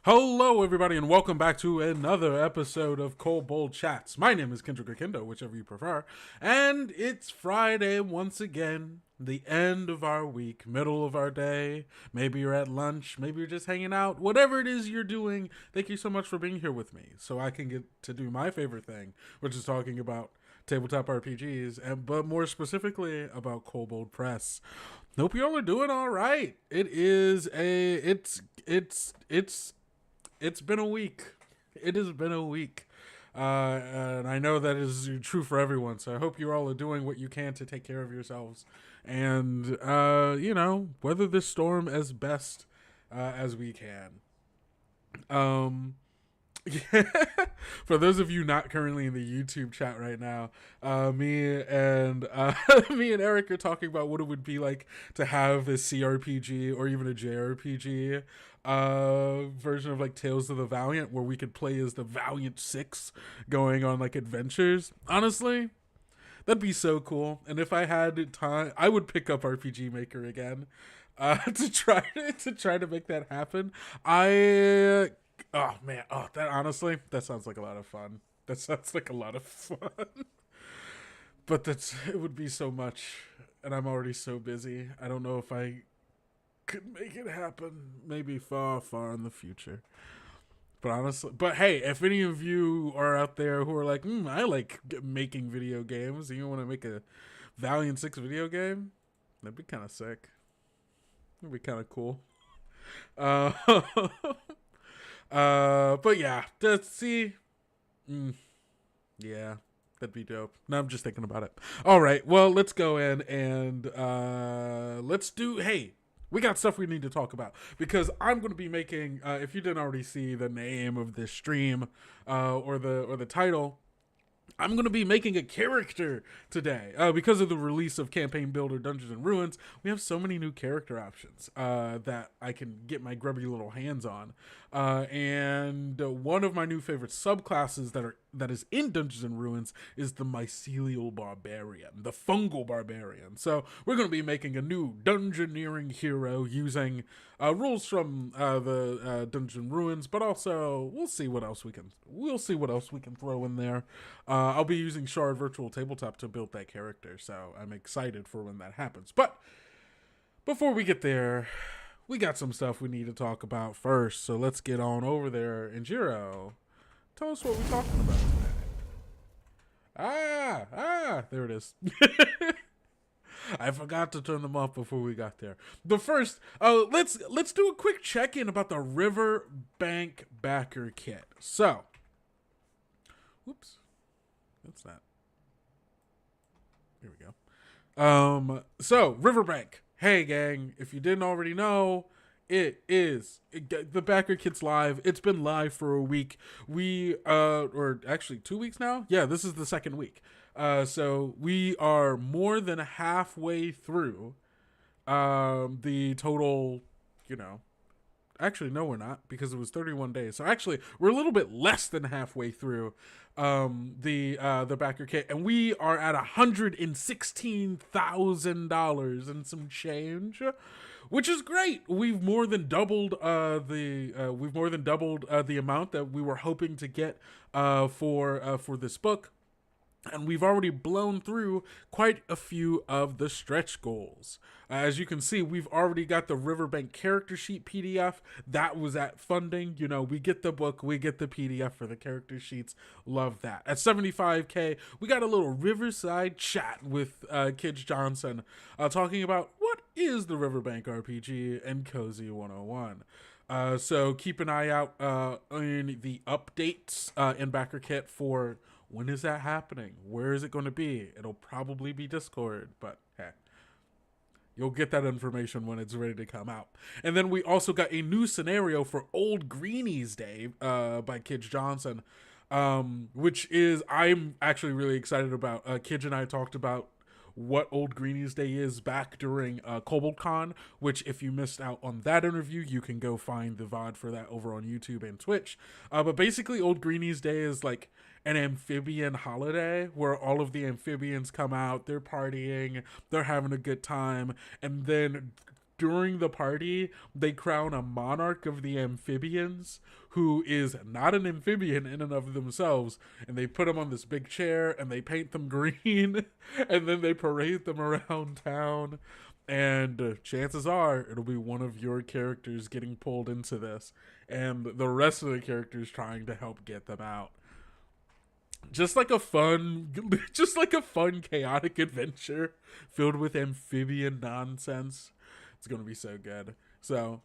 Hello, everybody, and welcome back to another episode of Kobold Chats. My name is Kendo, whichever you prefer, and it's Friday once again, the end of our week, middle of our day. Maybe you're at lunch, maybe you're just hanging out, whatever it is you're doing. Thank you so much for being here with me, so I can get to do my favorite thing, which is talking about tabletop RPGs, but more specifically about Kobold Press. Hope y'all are doing all right. It's been a week. It has been a week. And I know that is true for everyone. So I hope you all are doing what you can to take care of yourselves and, weather this storm as best as we can. For those of you not currently in the YouTube chat right now, me and Eric are talking about what it would be like to have a CRPG or even a JRPG version of like Tales of the Valiant, where we could play as the Valiant 6 going on like adventures. Honestly, that'd be so cool. And if I had time, I would pick up RPG Maker again to try to make that happen. Oh man, that sounds like a lot of fun. That sounds like a lot of fun. But it would be so much, and I'm already so busy. I don't know if I could make it happen. Maybe far, far in the future. But hey, if any of you are out there who are like, I like making video games, and you want to make a Valiant 6 video game, that'd be kind of sick. That'd be kind of cool. But yeah, yeah, that'd be dope. No, I'm just thinking about it. All right, well, let's go in and we got stuff we need to talk about, because I'm going to be making, if you didn't already see the name of this stream, or the title, I'm going to be making a character today. Because of the release of Campaign Builder Dungeons and Ruins, we have so many new character options that I can get my grubby little hands on. And one of my new favorite subclasses that is in Dungeons and Ruins is the Mycelial Barbarian, the fungal barbarian. So we're going to be making a new dungeoneering hero using rules from the Dungeon Ruins, but also we'll see what else we can throw in there. I'll be using Shard Virtual Tabletop to build that character, so I'm excited for when that happens. But before we get there, we got some stuff we need to talk about first, so let's get on over there. And Jiro, tell us what we're talking about today. There it is. I forgot to turn them off before we got there. But first, let's do a quick check-in about the RiverBank backer kit. So, whoops. What's that? Here we go. So RiverBank. Hey gang, if you didn't already know, the backer kit's live. It's been live for a week. Or actually 2 weeks now. Yeah, this is the second week. So we are more than halfway through the total, Actually, no, we're not, because it was 31 days. So actually, we're a little bit less than halfway through the backer kit, and we are at $116,000 and some change, which is great. We've more than doubled the amount that we were hoping to get for this book. And we've already blown through quite a few of the stretch goals. As you can see, we've already got the RiverBank character sheet PDF. That was at funding. We get the book, we get the PDF for the character sheets. Love that. At 75K, we got a little Riverside chat with Kidge Johnson talking about what is the RiverBank RPG and Cozy 101. So keep an eye out in the updates in BACKERKIT for when is that happening? Where is it going to be? It'll probably be Discord, but hey, you'll get that information when it's ready to come out. And then we also got a new scenario for Old Greenies Day by Kidge Johnson, which is I'm actually really excited about. Kidge and I talked about what Old Greenies Day is back during Kobold Con, which if you missed out on that interview, you can go find the VOD for that over on YouTube and Twitch. But basically, Old Greenies Day is like an amphibian holiday where all of the amphibians come out, they're partying, they're having a good time, and then during the party, they crown a monarch of the amphibians who is not an amphibian in and of themselves. And they put him on this big chair and they paint them green and then they parade them around town. And chances are it'll be one of your characters getting pulled into this and the rest of the characters trying to help get them out. Just like a fun chaotic adventure filled with amphibian nonsense. It's gonna be so good. So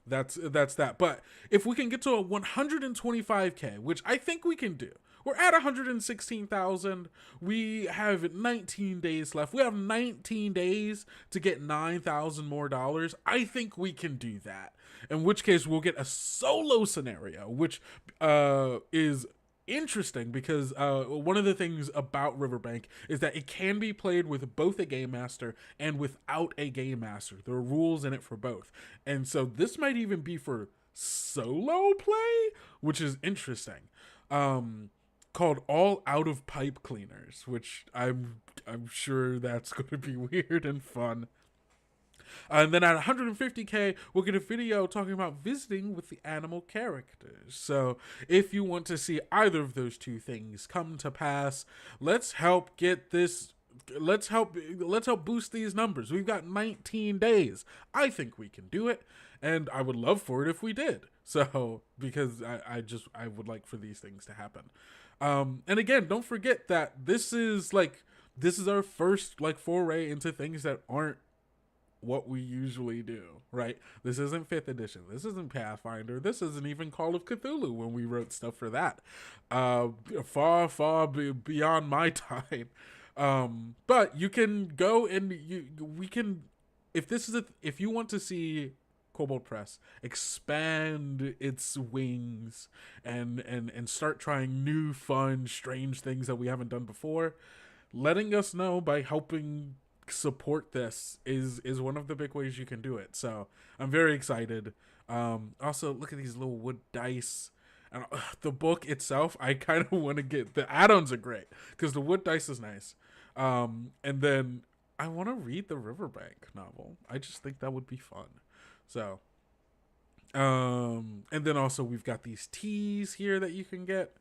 that's that. But if we can get to a 125k, which I think we can do, we're at 116,000. We have 19 days left. We have 19 days to get 9,000 more dollars. I think we can do that. In which case, we'll get a solo scenario, which is interesting because one of the things about RiverBank is that it can be played with both a game master and without a game master. There are rules in it for both. And so this might even be for solo play, which is interesting. Called All Out of Pipe Cleaners, which I'm sure that's going to be weird and fun. And then at 150k, we'll get a video talking about visiting with the animal characters. So if you want to see either of those two things come to pass, let's help get this. Let's help boost these numbers. We've got 19 days. I think we can do it, and I would love for it if we did. So because I would like for these things to happen. And again, don't forget that this is our first foray into things that aren't what we usually do, right? This isn't 5th edition. This isn't Pathfinder. This isn't even Call of Cthulhu when we wrote stuff for that. Far beyond my time. But you can go and we can, if you want to see Kobold Press expand its wings and start trying new, fun, strange things that we haven't done before, letting us know by helping support this is one of the big ways you can do it. So I'm very excited. Also, look at these little wood dice. And the book itself, I kind of want to get, the add-ons are great because the wood dice is nice. And then I want to read the RiverBank novel. I just think that would be fun. So, and then also we've got these teas here that you can get.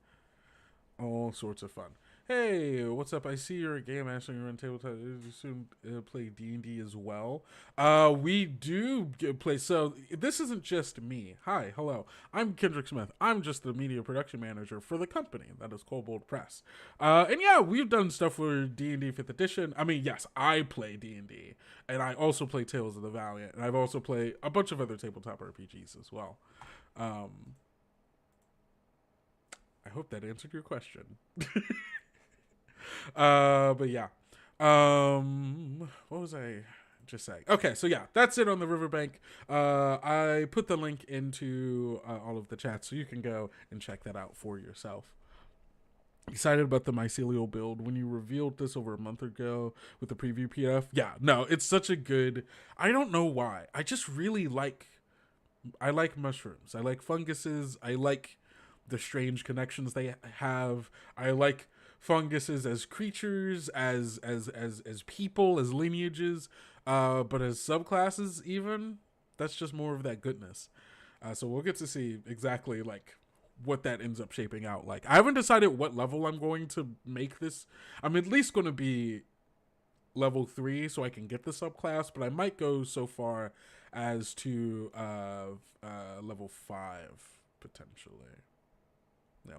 All sorts of fun. Hey, what's up? I see you're a game master and you run tabletop. You soon play D&D as well. We do play. So this isn't just me. Hi, hello. I'm Kendrick Smith. I'm just the media production manager for the company that is Kobold Press. And yeah, we've done stuff for D&D 5th edition. I mean, yes, I play D&D, and I also play Tales of the Valiant, and I've also played a bunch of other tabletop RPGs as well. I hope that answered your question. But yeah, what was I just saying? Okay, so yeah, that's it on the RiverBank. I put the link into all of the chats, so you can go and check that out for yourself. Excited about the Mycelial build when you revealed this over a month ago with the preview PDF. Yeah, no, it's such a good, I don't know why. I just really I like mushrooms. I like funguses. I like the strange connections they have. I like funguses as creatures, as people, as lineages, but as subclasses even. That's just more of that goodness. So we'll get to see exactly what that ends up shaping out like. I haven't decided what level I'm going to make this. I'm at least going to be level 3 so I can get the subclass, but I might go so far as to level 5 potentially. Yeah.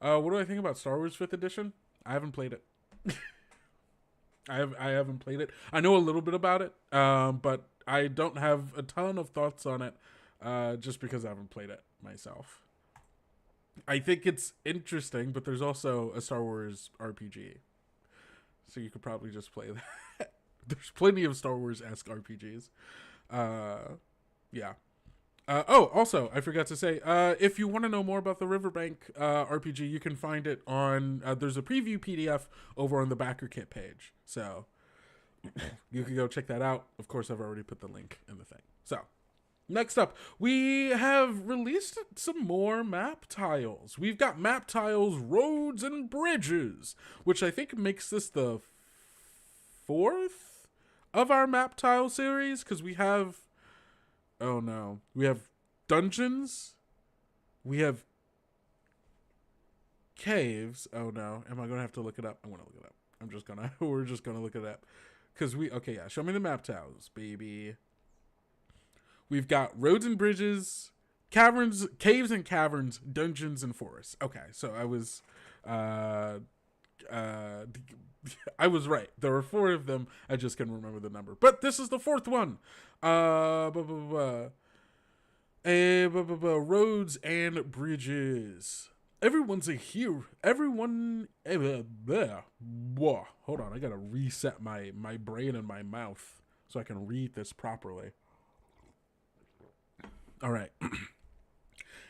What do I think about Star Wars 5th edition? I haven't played it. I haven't played it. I know a little bit about it, but I don't have a ton of thoughts on it, just because I haven't played it myself. I think it's interesting, but there's also a Star Wars RPG, so you could probably just play that. There's plenty of Star Wars-esque RPGs. Yeah. Also, I forgot to say, if you want to know more about the RiverBank RPG, you can find it on, there's a preview PDF over on the BACKERKIT page. So you can go check that out. Of course, I've already put the link in the thing. So next up, we have released some more map tiles. We've got map tiles, roads, and bridges, which I think makes this the 4th of our map tile series, because we have, oh no, we have dungeons, we have caves. Oh no, am I gonna have to look it up? I want to look it up. We're just gonna look it up. Because okay, yeah, show me the map tiles, baby. We've got roads and bridges, caverns, caves and caverns, dungeons and forests. Okay, so I was right. There were 4 of them. I just couldn't remember the number. But this is the 4th one. Roads and bridges. Everyone's a hero. Everyone. Hold on, I gotta reset my brain and my mouth so I can read this properly. All right.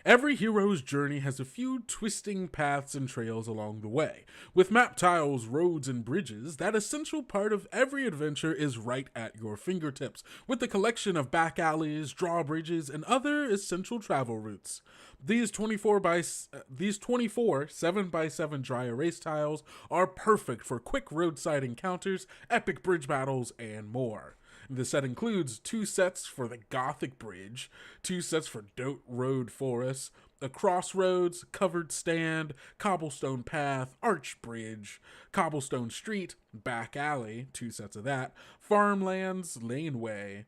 Every hero's journey has a few twisting paths and trails along the way. With map tiles, roads, and bridges, that essential part of every adventure is right at your fingertips, with a collection of back alleys, drawbridges, and other essential travel routes. These 24 7x7 dry erase tiles are perfect for quick roadside encounters, epic bridge battles, and more. The set includes 2 sets for the Gothic Bridge, 2 sets for Dote Road Forest, a Crossroads, Covered Stand, Cobblestone Path, Arch Bridge, Cobblestone Street, Back Alley, 2 sets of that, Farmlands, Laneway,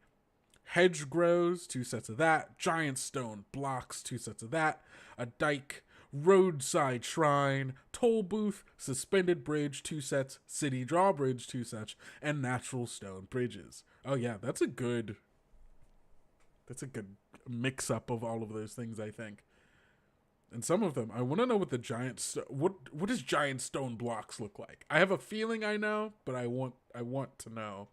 Hedgerows, 2 sets of that, Giant Stone Blocks, 2 sets of that, a Dike, Roadside Shrine, Toll Booth, Suspended Bridge, 2 sets, City Drawbridge, 2 sets, and Natural Stone Bridges. Oh yeah, that's a good mix-up of all of those things, I think. And some of them, I want to know what the what does giant stone blocks look like? I have a feeling I know, but I want to know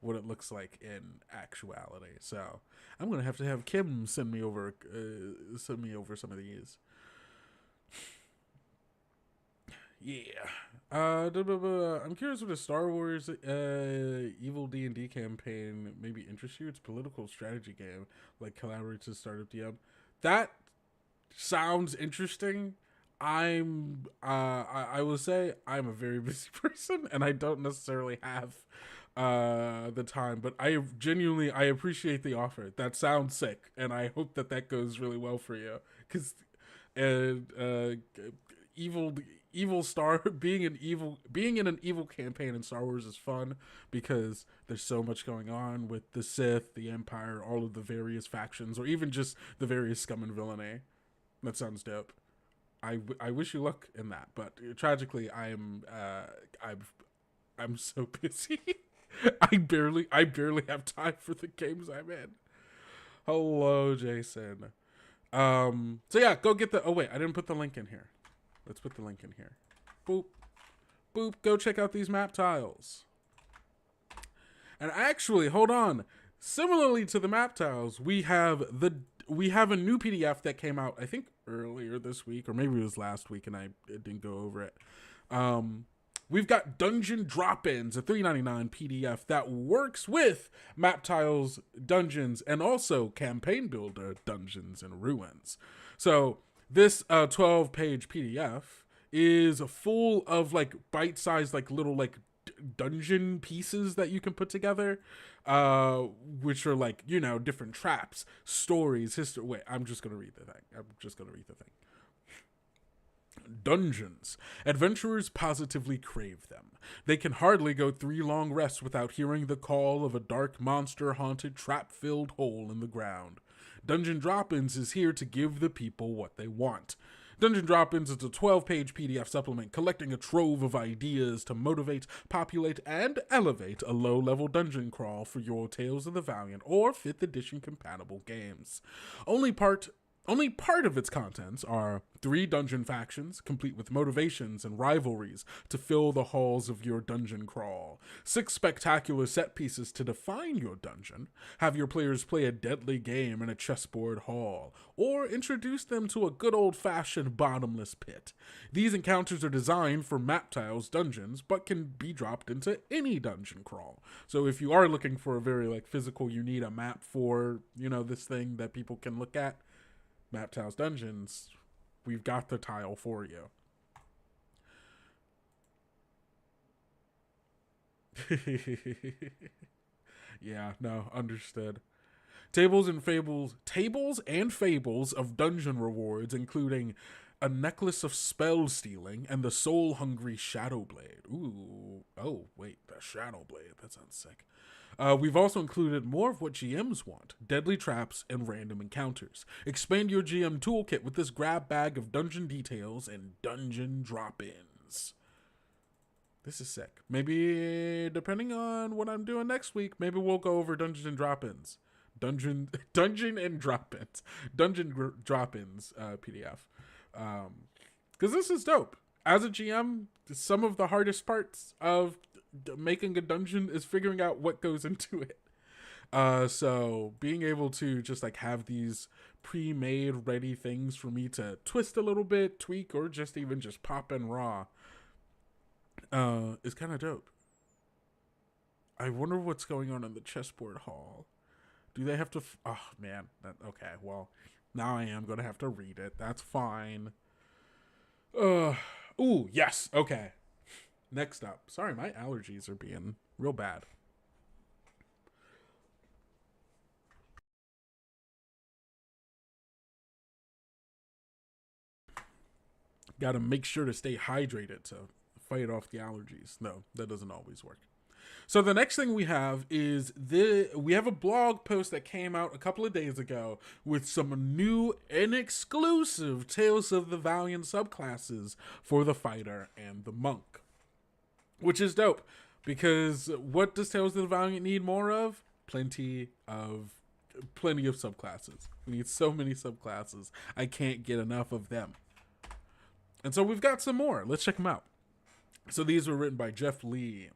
what it looks like in actuality. So I'm gonna have to have Kim send me over some of these. Yeah. I'm curious what a Star Wars evil D&D campaign maybe interests you. It's a political strategy game, like collaborates with Startup DM. That sounds interesting. I will say I'm a very busy person and I don't necessarily have the time, but I appreciate the offer. That sounds sick, and I hope that goes really well for you, because evil star being in an evil campaign in Star Wars is fun because there's so much going on with the Sith, the Empire, all of the various factions, or even just the various scum and villainy. That sounds dope. I wish you luck in that, but tragically I'm so busy. I barely have time for the games I'm in. Hello, Jason. So yeah, go get the. Oh wait, I didn't put the link in here. Let's put the link in here. Boop, boop. Go check out these map tiles. And actually, hold on. Similarly to the map tiles, we have a new PDF that came out, I think earlier this week, or maybe it was last week, and I didn't go over it. We've got Dungeon Drop-Ins, a $3.99 PDF that works with map tiles, dungeons, and also Campaign Builder, Dungeons and Ruins. So this 12-page PDF is full of like bite-sized like little like dungeon pieces that you can put together, which are like, you know, different traps, stories, history. Wait, I'm just gonna read the thing. Dungeons. Adventurers positively crave them. They can hardly go 3 long rests without hearing the call of a dark monster-haunted, trap-filled hole in the ground. Dungeon Drop-Ins is here to give the people what they want. Dungeon Drop-Ins is a 12-page PDF supplement collecting a trove of ideas to motivate, populate, and elevate a low-level dungeon crawl for your Tales of the Valiant or 5th edition compatible games. Only part of its contents are 3 dungeon factions, complete with motivations and rivalries to fill the halls of your dungeon crawl, 6 spectacular set pieces to define your dungeon, have your players play a deadly game in a chessboard hall, or introduce them to a good old-fashioned bottomless pit. These encounters are designed for map tiles dungeons, but can be dropped into any dungeon crawl. So if you are looking for a very like physical, you need a map for, you know, this thing that people can look at, Map Tiles Dungeons, we've got the tile for you. Yeah, no, understood. Tables and fables of dungeon rewards, including a necklace of spell stealing and the soul hungry shadow blade. Ooh, oh wait, the shadow blade. That sounds sick. We've also included more of what GMs want: deadly traps and random encounters. Expand your GM toolkit with this grab bag of dungeon details and dungeon drop-ins. This is sick. Maybe, depending on what I'm doing next week, maybe we'll go over dungeons and drop-ins. Dungeon and drop-ins. Drop-ins PDF. Because this is dope. As a GM, some of the hardest parts of making a dungeon is figuring out what goes into it. So being able to just like have these pre-made ready things for me to twist a little bit, tweak, or just even just pop in raw is kind of dope. I wonder what's going on in the chessboard hall. Do they have to? Oh man, okay. Well, now I am gonna have to read it. That's fine. Ooh, yes. Okay. Next up. Sorry, my allergies are being real bad. Got to make sure to stay hydrated to fight off the allergies. No, that doesn't always work. So the next thing we have is we have a blog post that came out a couple of days ago with some new and exclusive Tales of the Valiant subclasses for the fighter and the monk, which is dope because what does Tales of the Valiant need more of? Plenty of subclasses. We need so many subclasses. I can't get enough of them. And so we've got some more. Let's check them out. So these were written by Jeff Lee.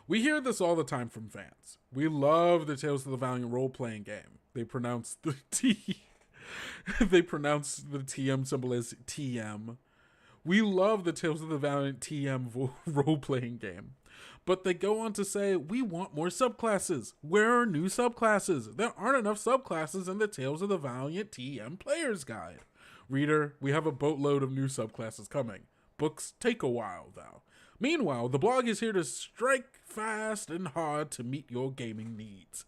We hear this all the time from fans. We love the Tales of the Valiant role-playing game. They pronounce the TM symbol as TM. We love the Tales of the Valiant TM role-playing game. But they go on to say, we want more subclasses. Where are new subclasses? There aren't enough subclasses in the Tales of the Valiant TM Player's Guide. Reader, we have a boatload of new subclasses coming. Books take a while, though. Meanwhile, the blog is here to strike fast and hard to meet your gaming needs.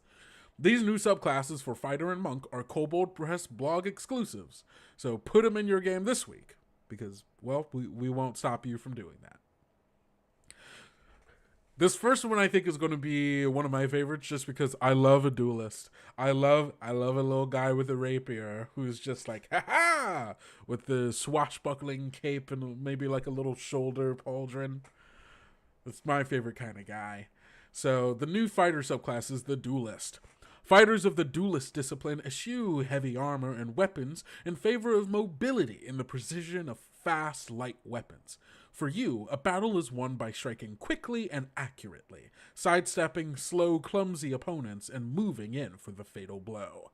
These new subclasses for Fighter and Monk are Kobold Press blog exclusives, so put them in your game this week, because, well, we won't stop you from doing that. This first one I think is going to be one of my favorites just because I love a duelist. I love a little guy with a rapier who's just like, ha-ha, with the swashbuckling cape and maybe like a little shoulder pauldron. That's my favorite kind of guy. So the new fighter subclass is the duelist. Fighters of the duelist discipline eschew heavy armor and weapons in favor of mobility and the precision of fast, light weapons. For you, a battle is won by striking quickly and accurately, sidestepping slow, clumsy opponents, and moving in for the fatal blow.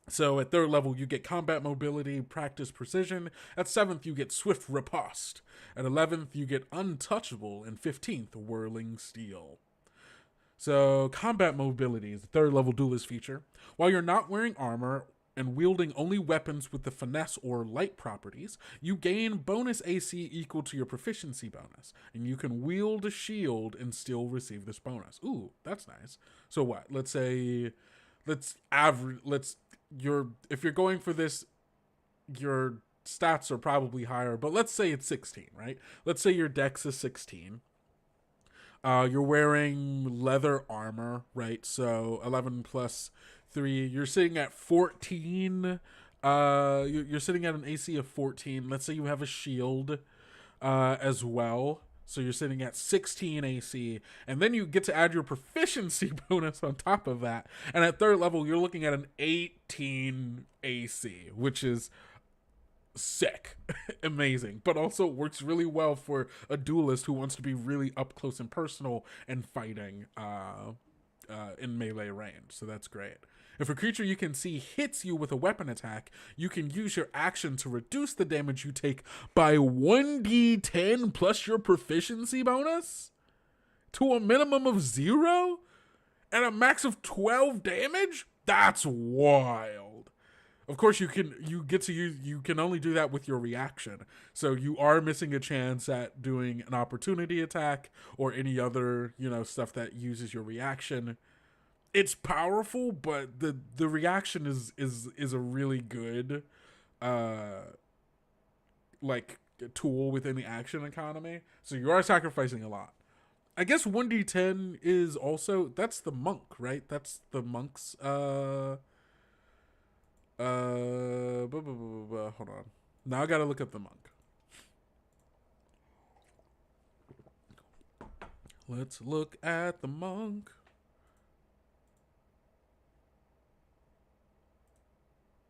So at 3rd level, you get combat mobility, practice precision. At 7th, you get swift riposte. At 11th, you get untouchable. And 15th, whirling steel. So combat mobility is the 3rd level duelist feature. While you're not wearing armor and wielding only weapons with the finesse or light properties, you gain bonus AC equal to your proficiency bonus, and you can wield a shield and still receive this bonus. Ooh, that's nice. So what? If you're going for this, your stats are probably higher, but let's say it's 16, right? Let's say your dex is 16. You're wearing leather armor, right? So 11 plus 3, you're sitting at 14. You're sitting at an AC of 14. Let's say you have a shield as well. So you're sitting at 16 AC. And then you get to add your proficiency bonus on top of that. And at 3rd level, you're looking at an 18 AC, which is sick. Amazing. But also works really well for a duelist who wants to be really up close and personal and fighting in melee range. So that's great. If a creature you can see hits you with a weapon attack, you can use your action to reduce the damage you take by 1d10 plus your proficiency bonus to a minimum of 0 and a max of 12 damage? That's wild. Of course, you can only do that with your reaction. So you are missing a chance at doing an opportunity attack or any other, stuff that uses your reaction. it's powerful, but the reaction is a really good like tool within the action economy. So you are sacrificing a lot. I guess 1d10 is also, that's the monk, right? That's the monk's hold on. Now I gotta look up the monk. Let's look at the monk.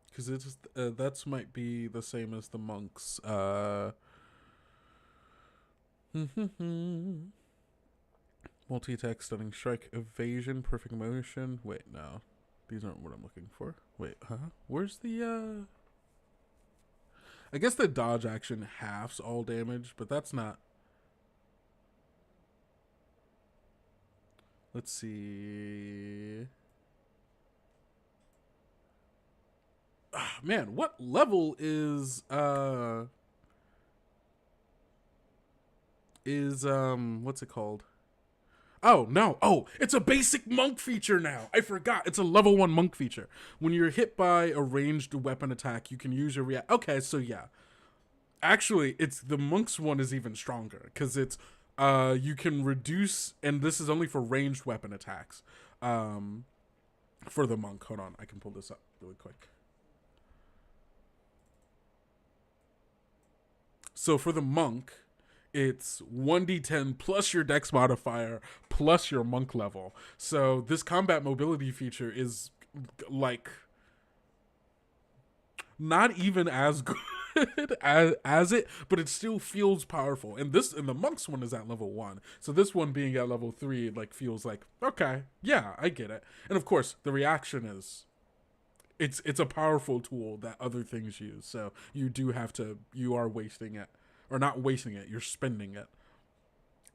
Because it's that's might be the same as the monk's multi-attack, stunning strike, evasion, perfect motion. Wait, no. These aren't what I'm looking for. Wait, where's the I guess the dodge action halves all damage, but that's not. Let's see. Man, what level is what's it called? Oh, no. Oh, it's a basic monk feature now. I forgot. It's a level 1 monk feature. When you're hit by a ranged weapon attack, you can use your react. Okay, so yeah. Actually, it's the monk's one is even stronger because it's you can reduce, and this is only for ranged weapon attacks. For the monk. Hold on, I can pull this up really quick. So for the monk, it's 1d10 plus your dex modifier plus your monk level. So this combat mobility feature is like not even as good as it, but it still feels powerful. And the monk's one is at level 1. So this one being at level 3 like feels like, okay, yeah, I get it. And of course, the reaction is it's a powerful tool that other things use. So you are wasting it. Or not wasting it, you're spending it.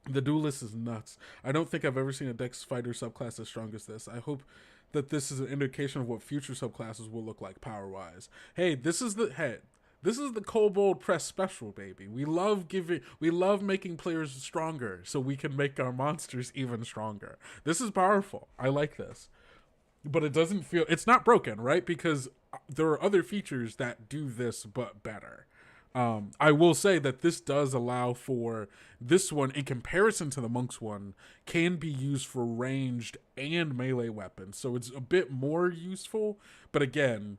The duelist is nuts. I don't think I've ever seen a dex fighter subclass as strong as this. I hope that this is an indication of what future subclasses will look like power-wise. This is the Kobold Press special, baby. We love making players stronger so we can make our monsters even stronger. This is powerful. I like this. But it's not broken, right? Because there are other features that do this but better. I will say that this does allow for this one, in comparison to the monk's one, can be used for ranged and melee weapons. So it's a bit more useful. But again,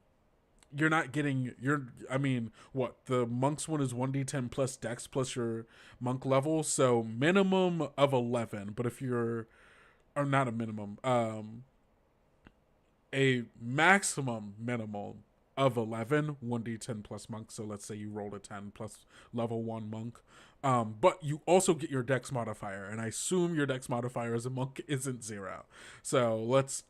you're not getting the monk's one is 1d10 plus dex plus your monk level. So minimum of 11. But if you're, or not a minimum, a maximum minimum of 11, 1d10 plus monk. So let's say you rolled a 10 plus level 1 monk. But you also get your dex modifier. And I assume your dex modifier as a monk isn't 0. So let's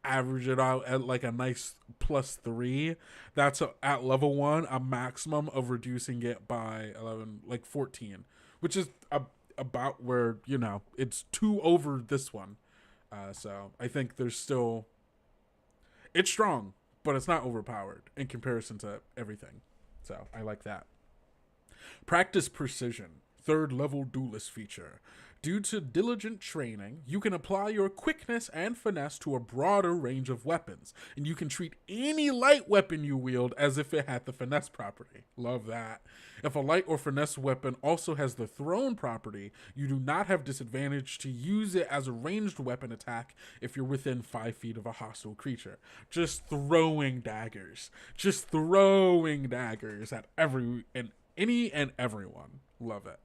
average it out at like a nice +3. That's at level 1, a maximum of reducing it by 11, like 14. Which is about where, it's 2 over this one. So I think there's still... It's strong, but it's not overpowered in comparison to everything. So I like that. Practice precision, 3rd level duelist feature. Due to diligent training, you can apply your quickness and finesse to a broader range of weapons, and you can treat any light weapon you wield as if it had the finesse property. Love that. If a light or finesse weapon also has the thrown property, you do not have disadvantage to use it as a ranged weapon attack if you're within 5 feet of a hostile creature. Just throwing daggers. At any and everyone. Love it.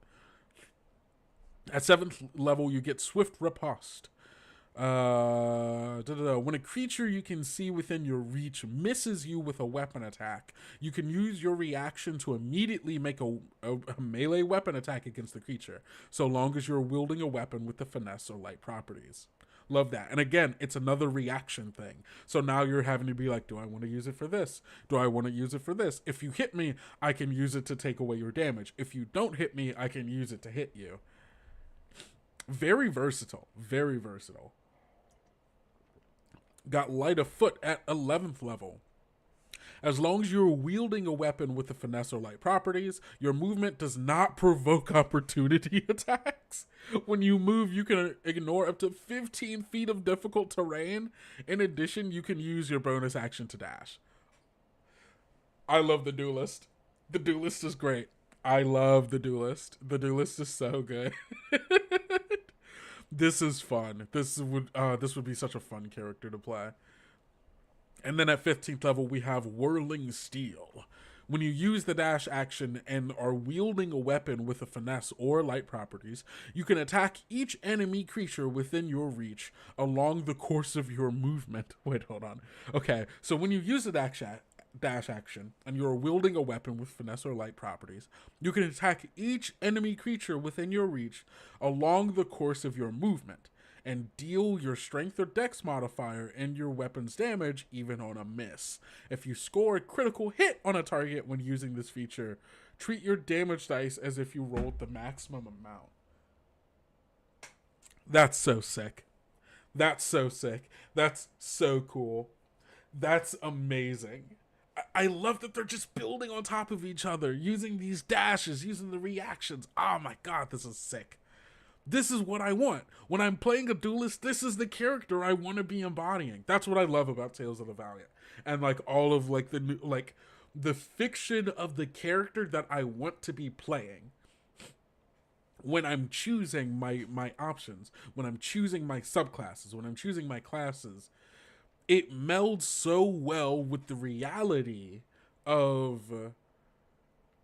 At 7th level, you get Swift Riposte. When a creature you can see within your reach misses you with a weapon attack, you can use your reaction to immediately make a melee weapon attack against the creature, so long as you're wielding a weapon with the finesse or light properties. Love that. And again, it's another reaction thing. So now you're having to be like, do I want to use it for this? Do I want to use it for this? If you hit me, I can use it to take away your damage. If you don't hit me, I can use it to hit you. Very versatile. Very versatile. Got Light of Foot at 11th level. As long as you're wielding a weapon with the finesse or light properties, your movement does not provoke opportunity attacks. When you move, you can ignore up to 15 feet of difficult terrain. In addition, you can use your bonus action to dash. I love the Duelist. The Duelist is great. I love the Duelist. The Duelist is so good. This is fun. This would be such a fun character to play. And then at 15th level, we have Whirling Steel. When you use the dash action and are wielding a weapon with a finesse or light properties, you can attack each enemy creature within your reach along the course of your movement. Wait, hold on. Okay, so when you use the dash action and you're wielding a weapon with finesse or light properties, you can attack each enemy creature within your reach along the course of your movement and deal your strength or dex modifier and your weapon's damage even on a miss. If you score a critical hit on a target when using this feature, treat your damage dice as if you rolled the maximum amount. That's so sick. That's so sick. That's so cool. That's amazing. I love that they're just building on top of each other, using these dashes, using the reactions. Oh my god, this is sick. This is what I want. When I'm playing a duelist, this is the character I want to be embodying. That's what I love about Tales of the Valiant. And like all of like the new, like the fiction of the character that I want to be playing. When I'm choosing my options, when I'm choosing my subclasses, when I'm choosing my classes, it melds so well with the reality of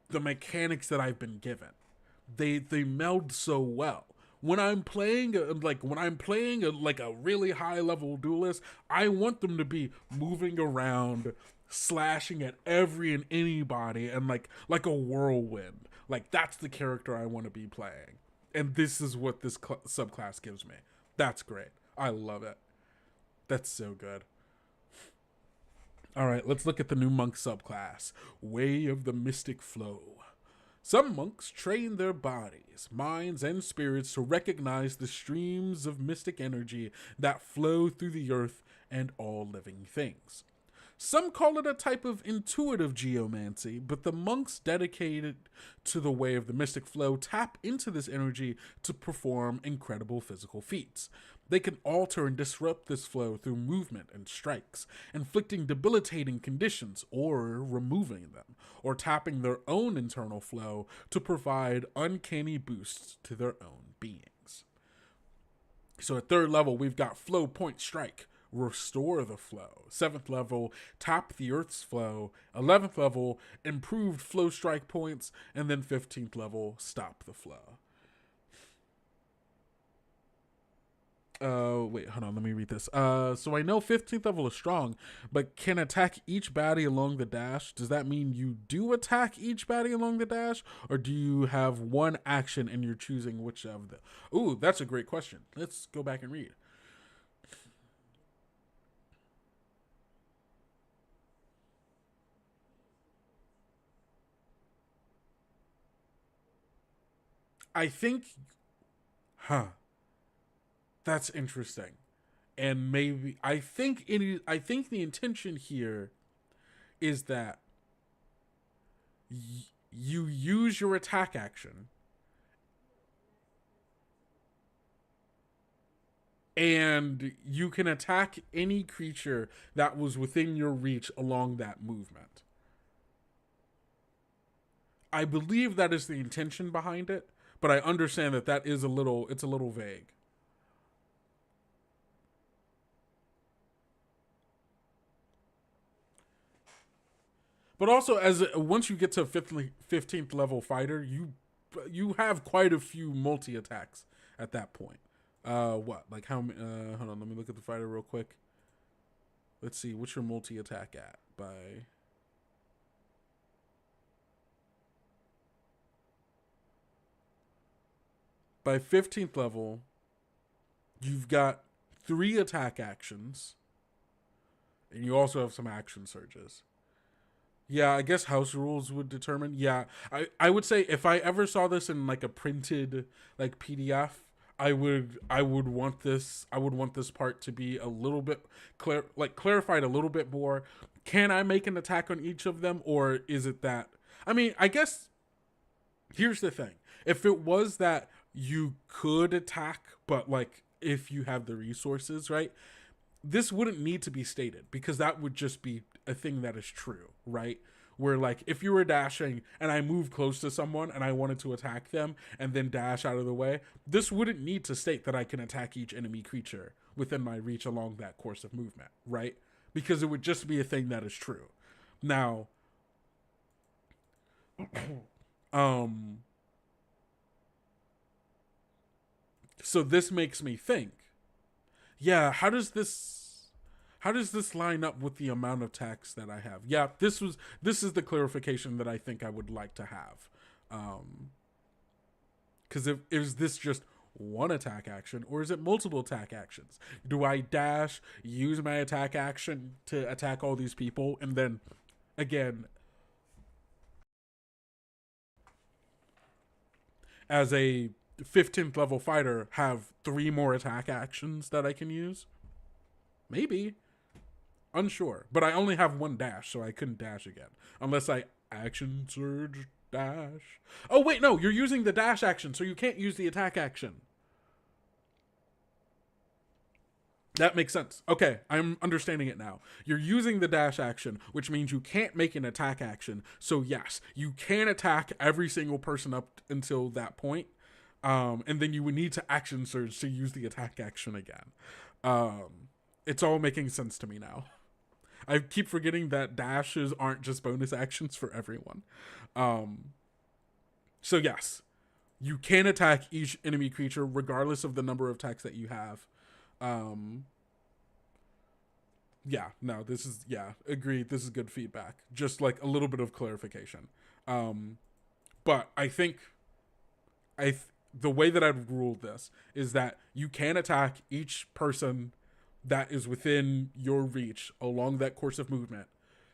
the mechanics that I've been given. They meld so well. When I'm playing a really high level duelist, I want them to be moving around, slashing at every and anybody, and like a whirlwind. Like that's the character I want to be playing, and this is what this subclass gives me. That's great. I love it. That's so good. All right, let's look at the new monk subclass, Way of the Mystic Flow. Some monks train their bodies, minds, and spirits to recognize the streams of mystic energy that flow through the earth and all living things. Some call it a type of intuitive geomancy, but the monks dedicated to the Way of the Mystic Flow tap into this energy to perform incredible physical feats. They can alter and disrupt this flow through movement and strikes, inflicting debilitating conditions or removing them, or tapping their own internal flow to provide uncanny boosts to their own beings. So at 3rd level, we've got Flow Point Strike, Restore the Flow. 7th level, Tap the Earth's Flow. 11th level, Improved Flow Strike Points. And then 15th level, Stop the Flow. Wait, hold on, let me read this. So I know 15th level is strong, but can attack each baddie along the dash. Does that mean you do attack each baddie along the dash, or do you have one action and you're choosing which of the... Ooh, that's a great question. Let's go back and read. I think... Huh. That's interesting. And maybe I think the intention here is that you use your attack action and you can attack any creature that was within your reach along that movement. I believe that is the intention behind it, but I understand that is it's a little vague. But also, once you get to 15th level fighter, you have quite a few multi attacks at that point. What? Like how? Hold on, let me look at the fighter real quick. Let's see, what's your multi attack at? By 15th level, you've got 3 attack actions, and you also have some action surges. Yeah, I guess house rules would determine. Yeah, I would say if I ever saw this in like a printed like PDF, I would want this part to be a little bit clarified a little bit more can I make an attack on each of them, or is it that? I mean, I guess here's the thing. If it was that you could attack, but like if you have the resources, right? This wouldn't need to be stated because that would just be a thing that is true, right? Where like if you were dashing and I move close to someone and I wanted to attack them and then dash out of the way, this wouldn't need to state that I can attack each enemy creature within my reach along that course of movement, right? Because it would just be a thing that is true. Now, so this makes me think, yeah, how does this line up with the amount of tax that I have? Yeah, this is the clarification that I think I would like to have. Because is this just one attack action or is it multiple attack actions? Do I dash, use my attack action to attack all these people, and then again, as a 15th level fighter, have 3 more attack actions that I can use? Maybe. Unsure. But I only have 1 dash, so I couldn't dash again. Unless I action surge dash. Oh, wait, no. You're using the dash action, so you can't use the attack action. That makes sense. Okay, I'm understanding it now. You're using the dash action, which means you can't make an attack action. So yes, you can attack every single person up until that point. And then you would need to action surge to use the attack action again. It's all making sense to me now. I keep forgetting that dashes aren't just bonus actions for everyone. So yes, you can attack each enemy creature regardless of the number of attacks that you have. Yeah, no, this is, yeah, agreed. This is good feedback. Just like a little bit of clarification. But I think the way that I'd rule this is that you can attack each person that is within your reach along that course of movement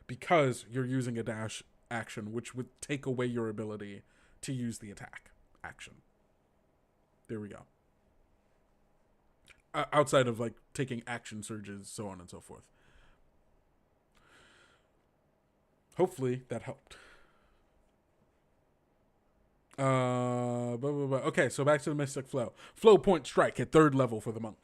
because you're using a dash action, which would take away your ability to use the attack action. There we go. Outside of like taking action surges, so on and so forth. Hopefully that helped. Okay, so back to the Mystic Flow. Flow point strike at 3rd level for the monk.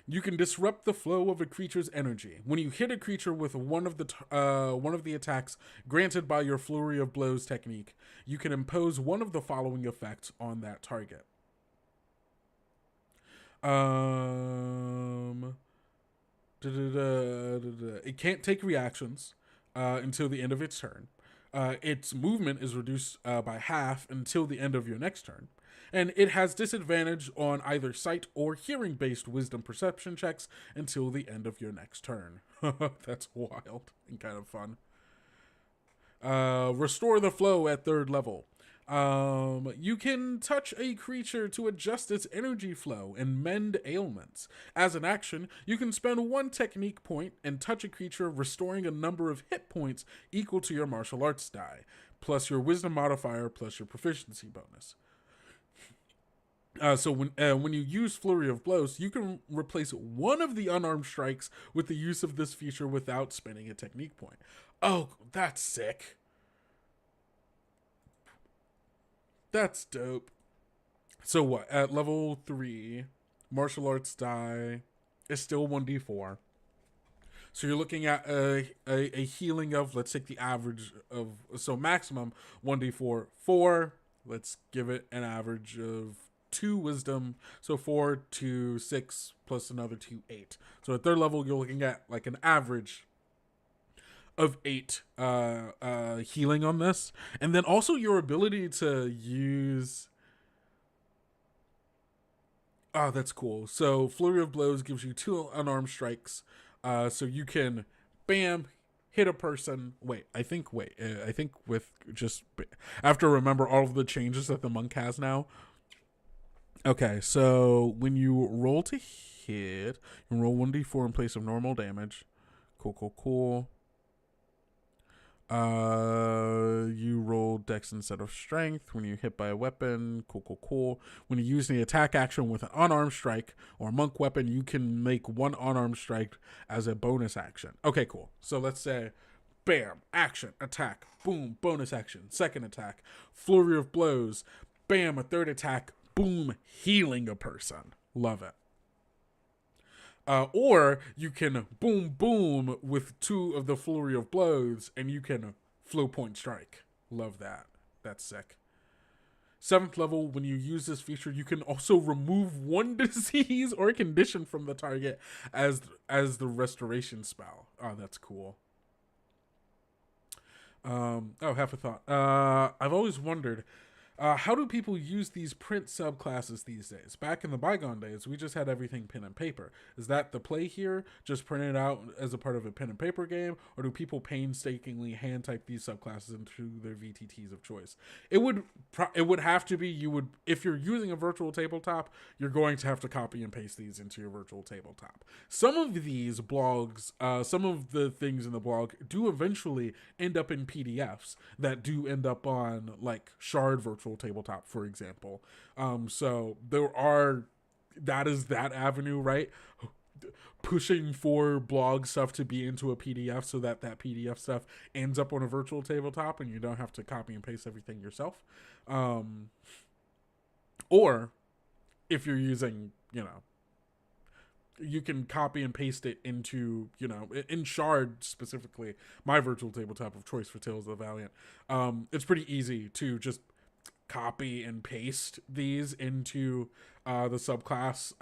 You can disrupt the flow of a creature's energy. When you hit a creature with one of the attacks granted by your Flurry of Blows technique, you can impose one of the following effects on that target. It can't take reactions until the end of its turn. Its movement is reduced by half until the end of your next turn. And it has disadvantage on either sight or hearing based wisdom perception checks until the end of your next turn. That's wild and kind of fun. Restore the flow at 3rd level. You can touch a creature to adjust its energy flow and mend ailments. As an action, you can spend 1 technique point and touch a creature, restoring a number of hit points equal to your martial arts die, plus your wisdom modifier, plus your proficiency bonus. So when you use Flurry of Blows, you can replace one of the unarmed strikes with the use of this feature without spending a technique point. Oh, that's sick. That's dope. So what? At level 3, martial arts die is still 1d4. So you're looking at a healing of, let's take the average of, so maximum 1d4, 4. Let's give it an average of 2 wisdom. So 4 to 6 plus another 2, 8. So at 3rd level, you're looking at like an average of 8 healing on this. And then also your ability to use... Oh, that's cool. So Flurry of Blows gives you 2 unarmed strikes. So you can, bam, hit a person. I think with just... I have to remember all of the changes that the monk has now. Okay, so when you roll to hit, you roll 1d4 in place of normal damage. Cool. You roll dex instead of strength when you're hit by a weapon. Cool. When you use the attack action with an unarmed strike or a monk weapon, you can make one unarmed strike as a bonus action. Okay, cool. So let's say, bam, action, attack, boom, bonus action, second attack, flurry of blows, bam, a third attack, boom, healing a person. Love it. Or you can boom with 2 of the flurry of blows, and you can flow point strike. Love that. That's sick. 7th level, when you use this feature, you can also remove 1 disease or condition from the target as the restoration spell. Oh, that's cool. Half a thought. I've always wondered, how do people use these print subclasses these days? Back in the bygone days, we just had everything pen and paper. Is that the play here? Just print it out as a part of a pen and paper game? Or do people painstakingly hand type these subclasses into their VTTs of choice? It would have to be, if you're using a virtual tabletop, you're going to have to copy and paste these into your virtual tabletop. Some of these blogs, some of the things in the blog do eventually end up in PDFs that do end up on like Shard virtual tabletop, for example. So that is that avenue, right? Pushing for blog stuff to be into a PDF so that PDF stuff ends up on a virtual tabletop and you don't have to copy and paste everything yourself. Or if you're using, you can copy and paste it into, in Shard specifically, my virtual tabletop of choice for Tales of the Valiant. It's pretty easy to just copy and paste these into the subclass,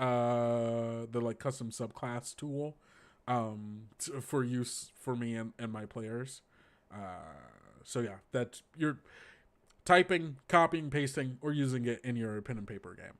the like custom subclass tool, for use for me and my players. So yeah, that's you're typing, copying, pasting, or using it in your pen and paper game.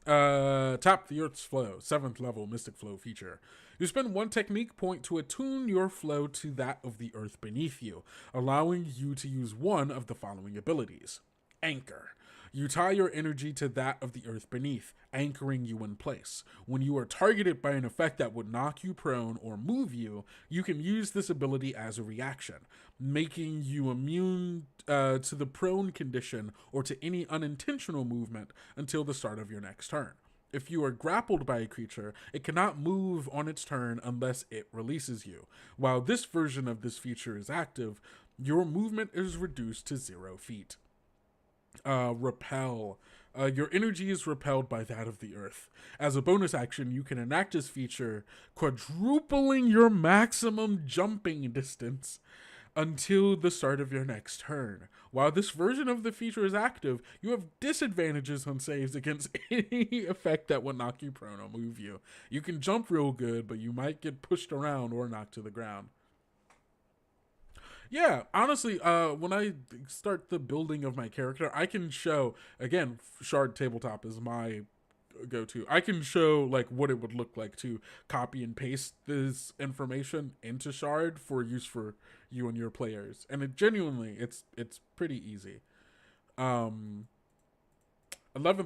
Tap the Earth's Flow, 7th level Mystic Flow feature. You spend 1 technique point to attune your flow to that of the earth beneath you, allowing you to use one of the following abilities. Anchor. You tie your energy to that of the earth beneath, anchoring you in place. When you are targeted by an effect that would knock you prone or move you, you can use this ability as a reaction, making you immune to the prone condition or to any unintentional movement until the start of your next turn. If you are grappled by a creature, it cannot move on its turn unless it releases you. While this version of this feature is active, your movement is reduced to 0 feet. Repel. Your energy is repelled by that of the earth. As a bonus action, you can enact this feature, quadrupling your maximum jumping distance until the start of your next turn. While this version of the feature is active, you have disadvantages on saves against any effect that would knock you prone or move you. You can jump real good, but you might get pushed around or knocked to the ground. Yeah, honestly, when I start the building of my character, I can show, again, Shard Tabletop is my go-to. I can show like what it would look like to copy and paste this information into Shard for use for you and your players. And it genuinely, it's pretty easy. 11th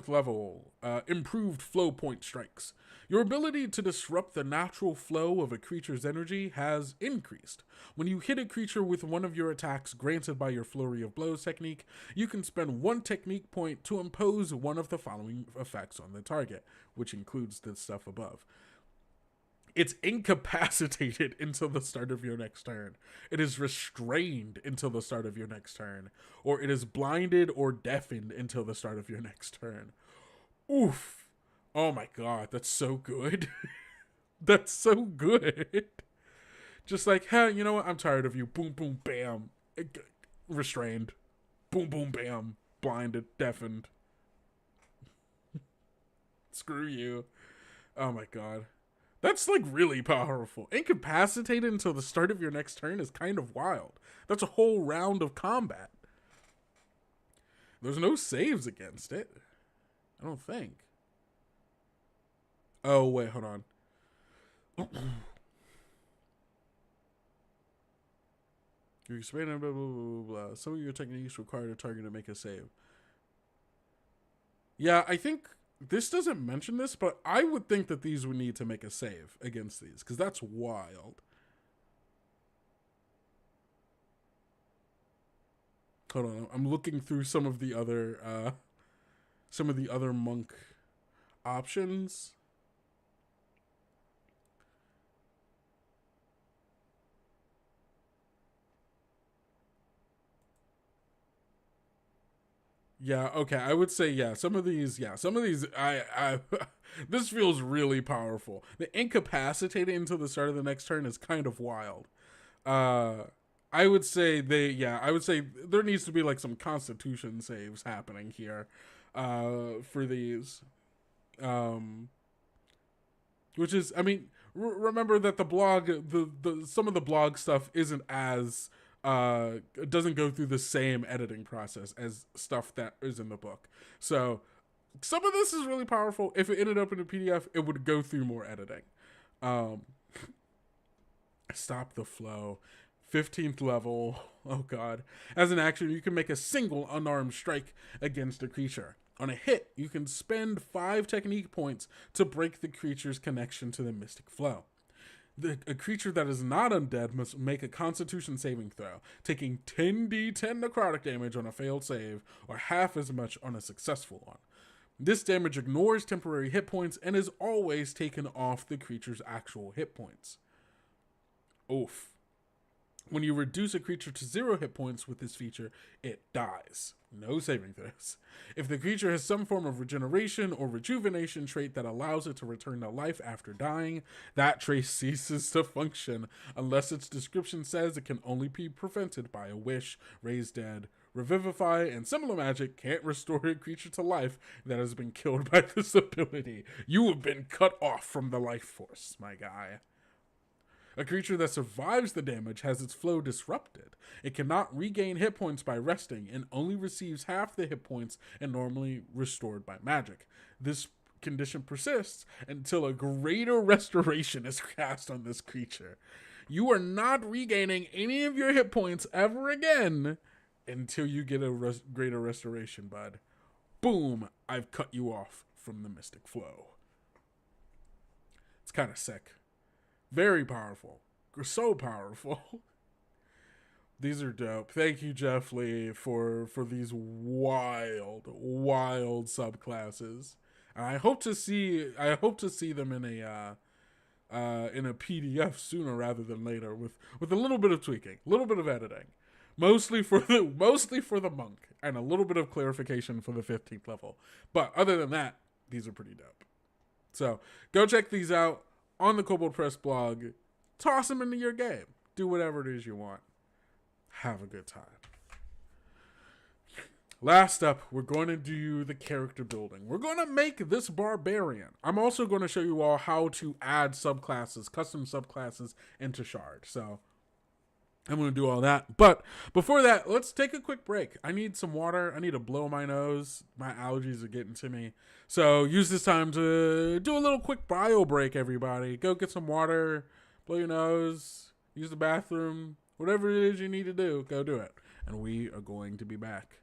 level, improved flow point strikes. Your ability to disrupt the natural flow of a creature's energy has increased. When you hit a creature with one of your attacks granted by your Flurry of Blows technique, you can spend 1 technique point to impose one of the following effects on the target, which includes the stuff above. It's incapacitated until the start of your next turn. It is restrained until the start of your next turn. Or it is blinded or deafened until the start of your next turn. Oof. Oh my god, that's so good. That's so good. Just like, hey, you know what? I'm tired of you. Boom, boom, bam. Restrained. Boom, boom, bam. Blinded, deafened. Screw you. Oh my god. That's like really powerful. Incapacitated until the start of your next turn is kind of wild. That's a whole round of combat. There's no saves against it. I don't think. Oh, wait, hold on. You're expanding, blah, blah, blah, blah. Some of your techniques require a target to make a save. Yeah, I think this doesn't mention this, but I would think that these would need to make a save against these, because that's wild. Hold on, I'm looking through some of the other monk options. Yeah, okay, I would say some of these, I this feels really powerful. The incapacitated until the start of the next turn is kind of wild. Uh I would say I would say there needs to be like some constitution saves happening here for these. Um which is, I mean, remember that the blog, the some of the blog stuff isn't as doesn't go through the same editing process as stuff that is in the book. So some of this is really powerful. If it ended up in a PDF, it would go through more editing. Um, Stop the flow. 15th level. Oh god. As an action, you can make a single unarmed strike against a creature. On a hit, you can spend 5 technique points to break the creature's connection to the mystic flow. A creature that is not undead must make a constitution saving throw, taking 10d10 necrotic damage on a failed save, or half as much on a successful one. This damage ignores temporary hit points and is always taken off the creature's actual hit points. Oof. When you reduce a creature to 0 hit points with this feature, it dies. No saving throws. If the creature has some form of regeneration or rejuvenation trait that allows it to return to life after dying, that trait ceases to function unless its description says it can only be prevented by a wish, raise dead, revivify, and similar magic can't restore a creature to life that has been killed by this ability. You have been cut off from the life force, my guy. A creature that survives the damage has its flow disrupted. It cannot regain hit points by resting and only receives half the hit points and normally restored by magic. This condition persists until a greater restoration is cast on this creature. You are not regaining any of your hit points ever again until you get a greater restoration, bud. Boom, I've cut you off from the mystic flow. It's kind of sick. Very powerful. So powerful. These are dope. Thank you, Jeff Lee, for these wild subclasses. And I hope to see them in a PDF sooner rather than later with a little bit of tweaking, a little bit of editing. Mostly for the monk and a little bit of clarification for the 15th level. But other than that, these are pretty dope. So, go check these out on the Kobold Press blog. Toss them into your game. Do whatever it is you want. Have a good time. Last up, we're going to do the character building. We're going to make this Barbarian. I'm also going to show you all how to add subclasses, custom subclasses into Shard. So I'm going to do all that. But before that, let's take a quick break. I need some water. I need to blow my nose. My allergies are getting to me. So use this time to do a little quick bio break, everybody. Go get some water, blow your nose, use the bathroom, whatever it is you need to do, go do it. And we are going to be back.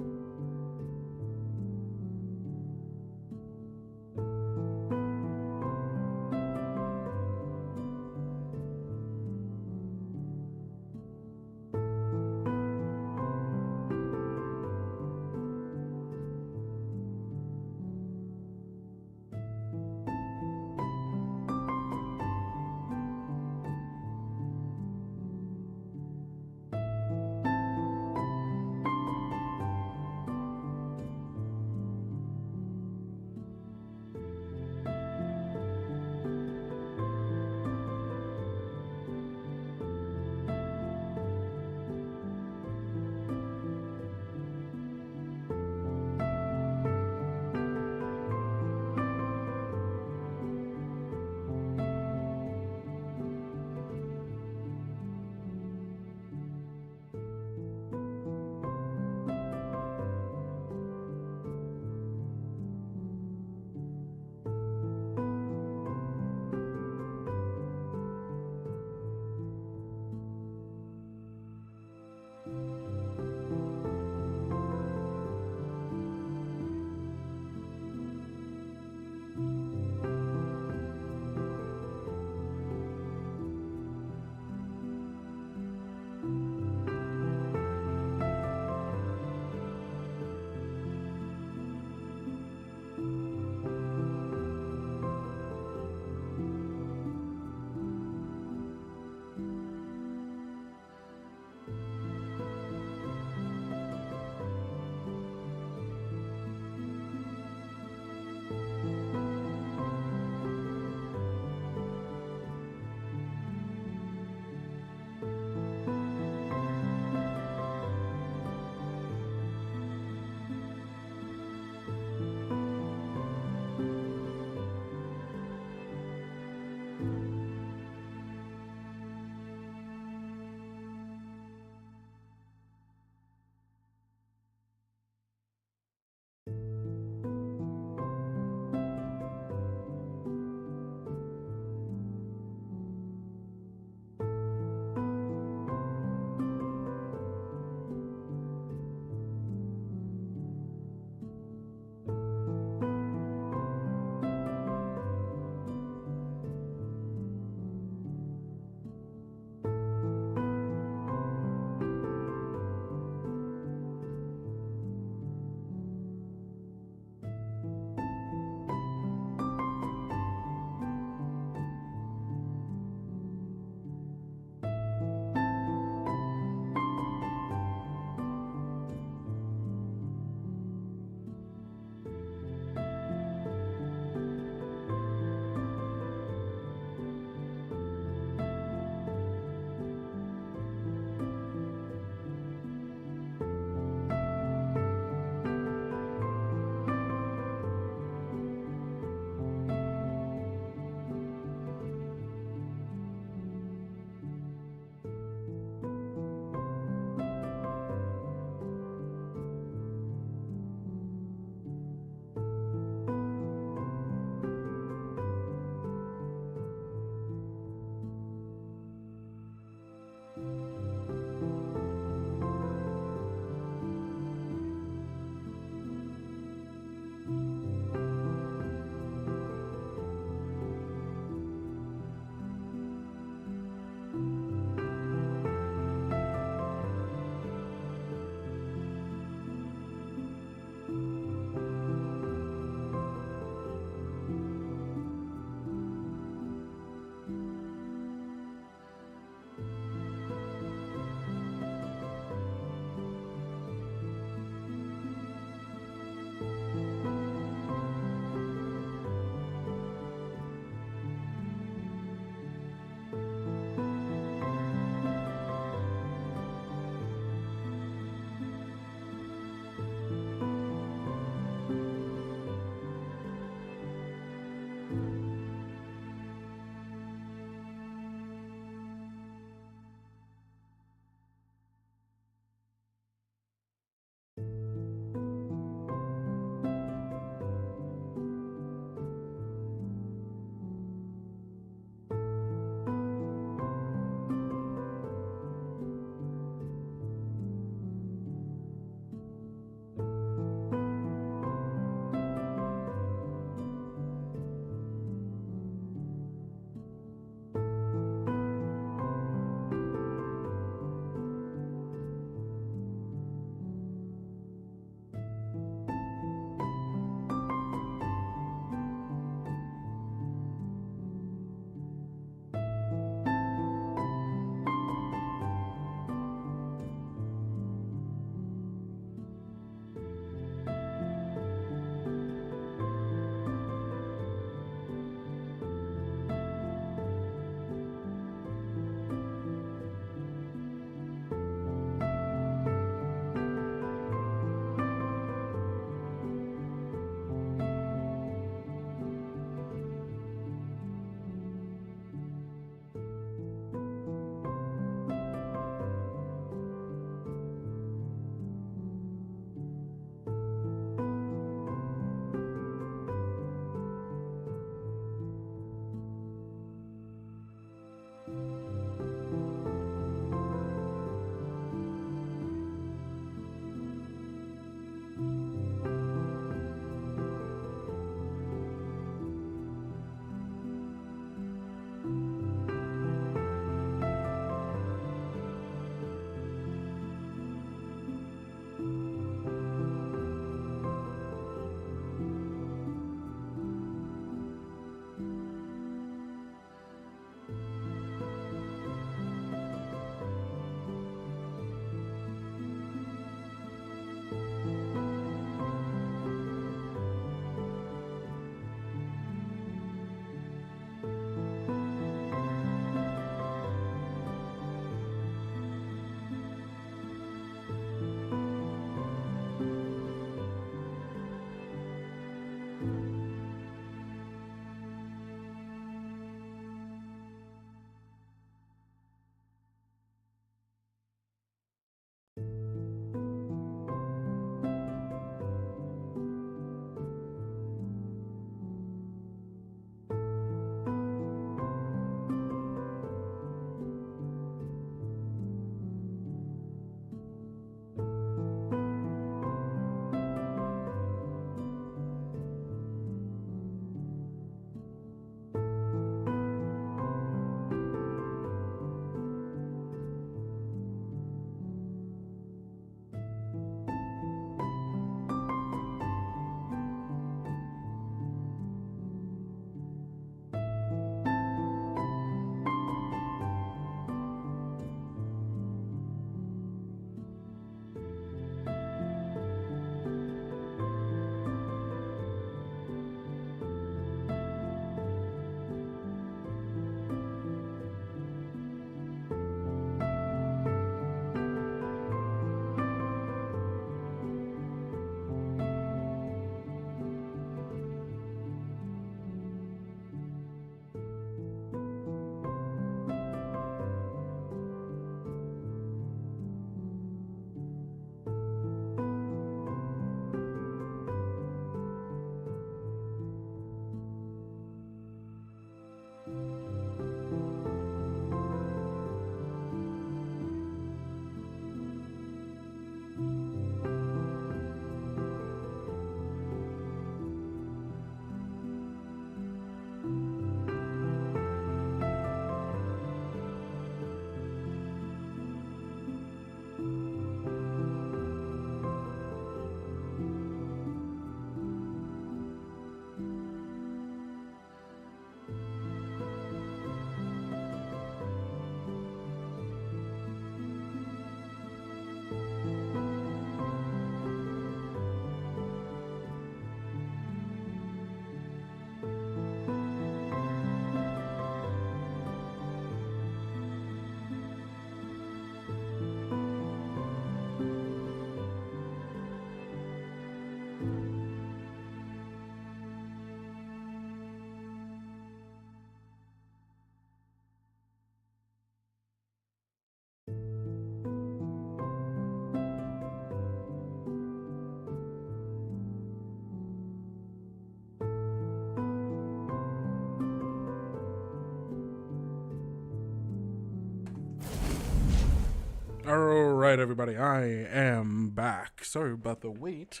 All right, everybody, I am back. Sorry about the wait.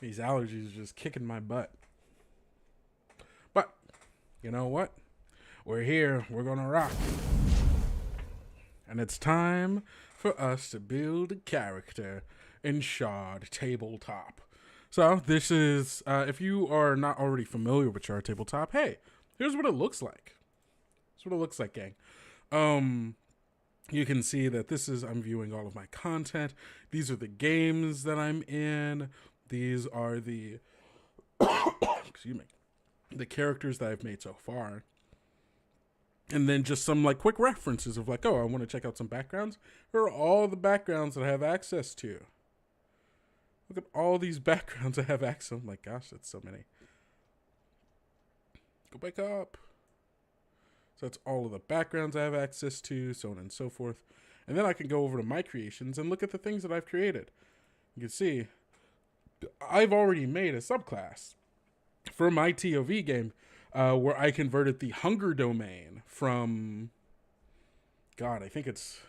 These allergies are just kicking my butt. But, you know what? We're here. We're going to rock. And it's time for us to build a character in Shard Tabletop. So, this is, if you are not already familiar with Shard Tabletop, hey, here's what it looks like. Here's what it looks like, gang. You can see that this is, I'm viewing all of my content. These are the games that I'm in. These are the, excuse me, the characters that I've made so far. And then just some like quick references of like, oh, I want to check out some backgrounds. Here are all the backgrounds that I have access to. Look at all these backgrounds I have access to. Oh my gosh, that's so many. Go back up. So that's all of the backgrounds I have access to, so on and so forth. And then I can go over to my creations and look at the things that I've created. You can see I've already made a subclass for my TOV game where I converted the hunger domain from, God, I think it's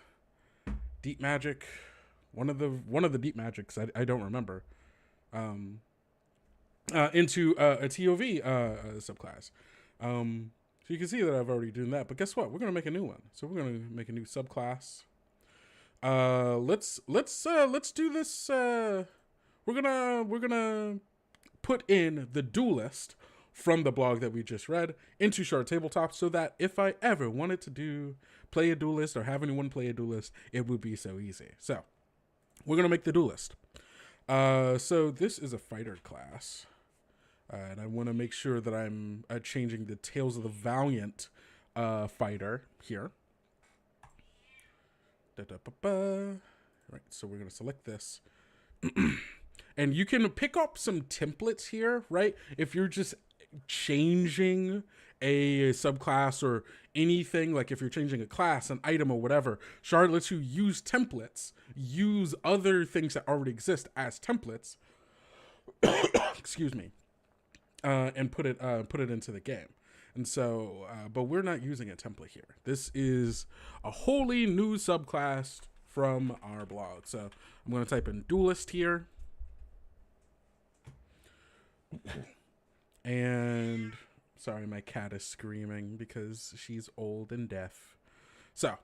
Deep Magic, one of the Deep Magics, I don't remember, into a TOV subclass. So you can see that I've already done that, but guess what? We're gonna make a new one. So we're gonna make a new subclass. Let's do this. We're gonna put in the duelist from the blog that we just read into Shard Tabletop, so that if I ever wanted to play a duelist or have anyone play a duelist, it would be so easy. So we're gonna make the duelist. So this is a fighter class. And I want to make sure that I'm changing the Tales of the Valiant fighter here. Right, so we're going to select this. And you can pick up some templates here, right? If you're just changing a subclass or anything, like if you're changing a class, an item, or whatever, Shard lets you use templates, use other things that already exist as templates. Excuse me. And put it into the game. And so, but we're not using a template here. This is a wholly new subclass from our blog. So I'm going to type in duelist here. And sorry, my cat is screaming because she's old and deaf. So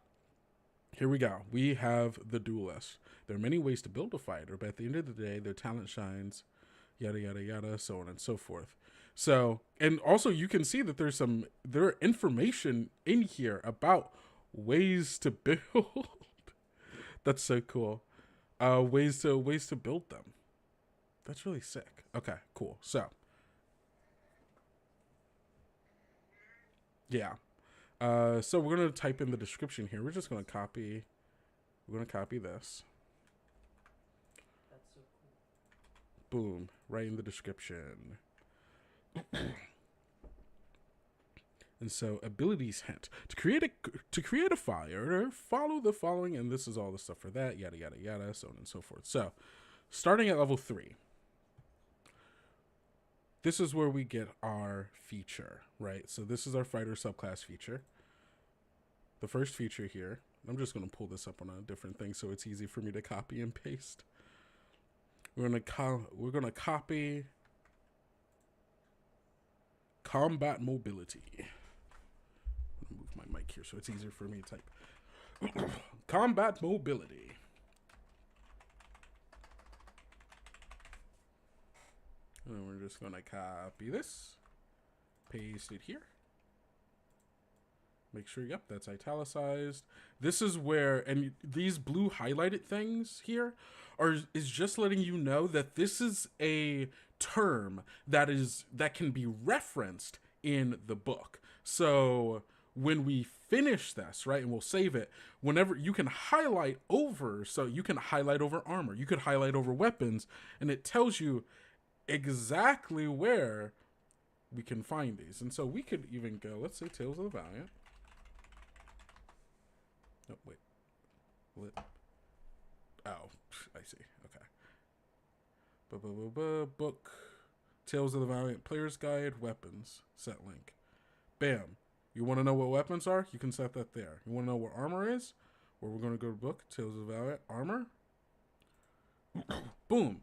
here we go. We have the duelist. There are many ways to build a fighter, but at the end of the day, their talent shines, yada, yada, yada, so on and so forth. So, and also you can see that there are information in here about ways to build. That's so cool. Ways to build them. That's really sick. Okay, cool. So, yeah. So we're going to type in the description here. We're just going to copy. We're going to copy this. That's so cool. Boom. Right in the description. And so abilities hint to create a fire, follow the following, and this is all the stuff for that, yada yada yada, so on and so forth. So starting at level 3, this is where we get our feature, right? So this is our fighter subclass feature. The first feature here, I'm just going to pull this up on a different thing so it's easy for me to copy and paste. We're going to copy combat mobility. I'll move my mic here so it's easier for me to type. Combat mobility. And we're just going to copy this, paste it here. Make sure, yep, that's italicized. This is where, and these blue highlighted things here is just letting you know that this is a term that can be referenced in the book. So when we finish this, right, and we'll save it, whenever you can highlight over, so you can highlight over armor, you could highlight over weapons, and it tells you exactly where we can find these. And so we could even go, let's say Tales of the Valiant. Oh, wait. Oh, I see. Okay. Book. Tales of the Valiant Player's Guide. Weapons. Set link. Bam. You want to know what weapons are? You can set that there. You want to know what armor is? Well, we're going to go to book, Tales of Valiant, armor. Boom.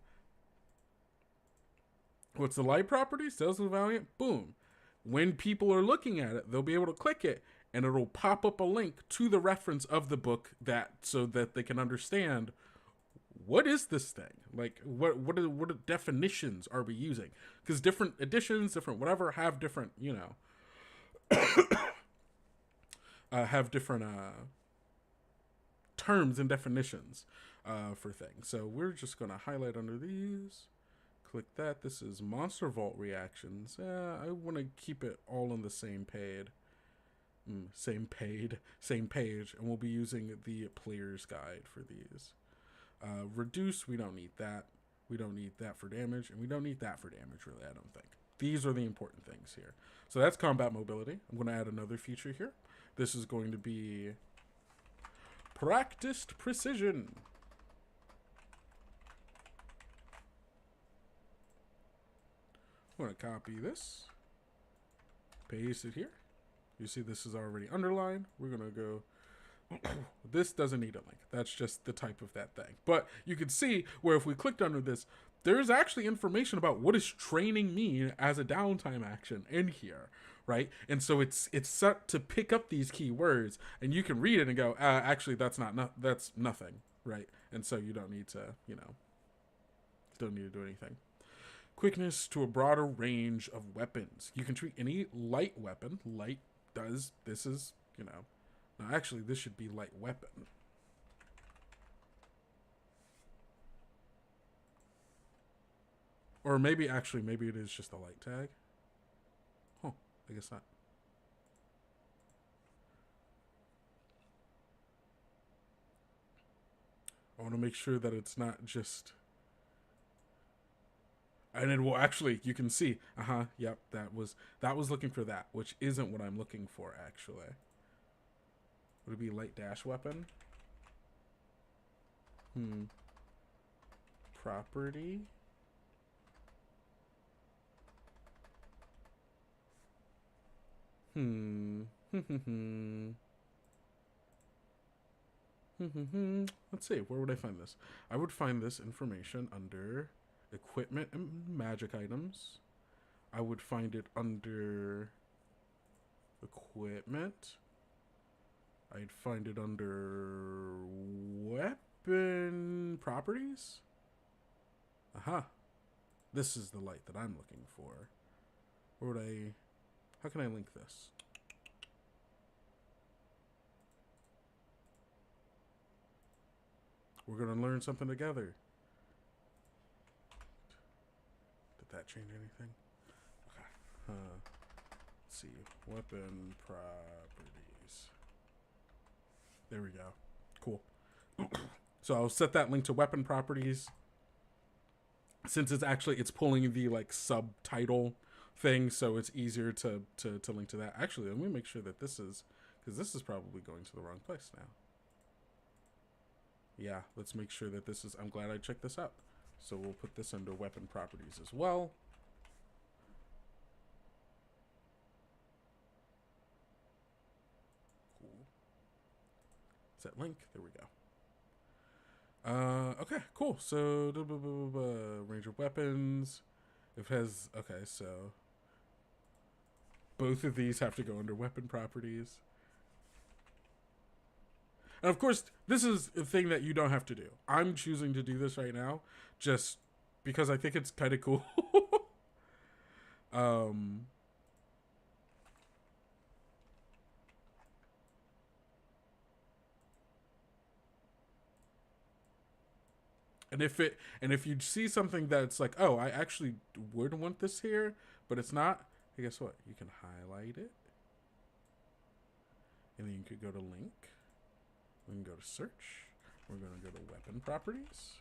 What's the light properties? Tales of Valiant, boom. When people are looking at it, they'll be able to click it, and it'll pop up a link to the reference of the book so that they can understand what is this thing? Like, what definitions are we using? Because different editions, different whatever, have different, have different terms and definitions for things. So we're just going to highlight under these. Click that. This is Monster Vault reactions. I want to keep it all on the same page. Same page. And we'll be using the player's guide for these. Reduce, we don't need that. We don't need that for damage. And we don't need that for damage, really, I don't think. These are the important things here. So that's combat mobility. I'm going to add another feature here. This is going to be practiced precision. I'm going to copy this, paste it here. You see this is already underlined. We're going to go, this doesn't need a link. That's just the type of that thing. But you can see where if we clicked under this, there's actually information about what does training mean as a downtime action in here, right? And so it's set to pick up these keywords, and you can read it and go, actually, that's nothing, right? And so you don't need to, don't need to do anything. Quickness to a broader range of weapons. You can treat any light weapon. Light does, this is, now actually this should be light weapon. Or maybe it is just a light tag. Huh, I guess not. I want to make sure that it's not just... And it will actually, you can see, yep, that was looking for that, which isn't what I'm looking for, actually. Would it be light dash weapon? Property? Let's see, where would I find this? I would find this information under equipment and magic items. I would find it under equipment. I'd find it under weapon properties. This is the light that I'm looking for. Where would I... How can I link this? We're going to learn something together. That change anything? Okay. Let's see. Weapon properties. There we go. Cool. So I'll set that link to weapon properties. Since it's pulling the subtitle thing, so it's easier to link to that. Actually, let me make sure that this is, because this is probably going to the wrong place now. Yeah, let's make sure that this is, I'm glad I checked this out. So we'll put this under weapon properties as well. Cool. Set link. There we go. Okay, cool. So range of weapons. It has, okay, so both of these have to go under weapon properties. And of course, this is a thing that you don't have to do. I'm choosing to do this right now just because I think it's kind of cool. And if you see something that's like, oh, I actually would want this here, but it's not, hey, guess what? You can highlight it. And then you could go to link. We can go to search. We're going to go to weapon properties.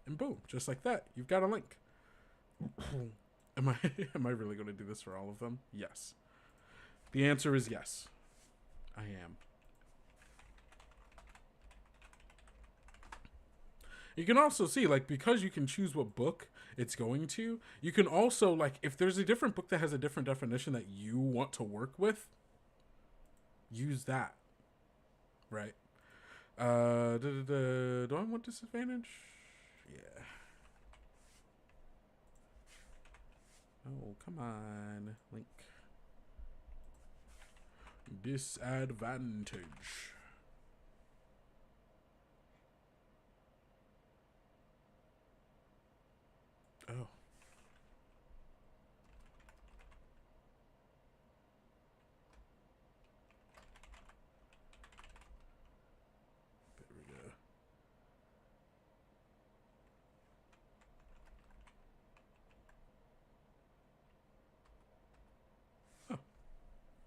And boom, just like that, you've got a link. Am I really going to do this for all of them? Yes. The answer is yes. I am. You can also see, like, because you can choose what book it's going to, you can also, like, if there's a different book that has a different definition that you want to work with, use that, right? Do I want disadvantage? Yeah. Oh, come on, Link. Disadvantage. Oh. There we go. Oh.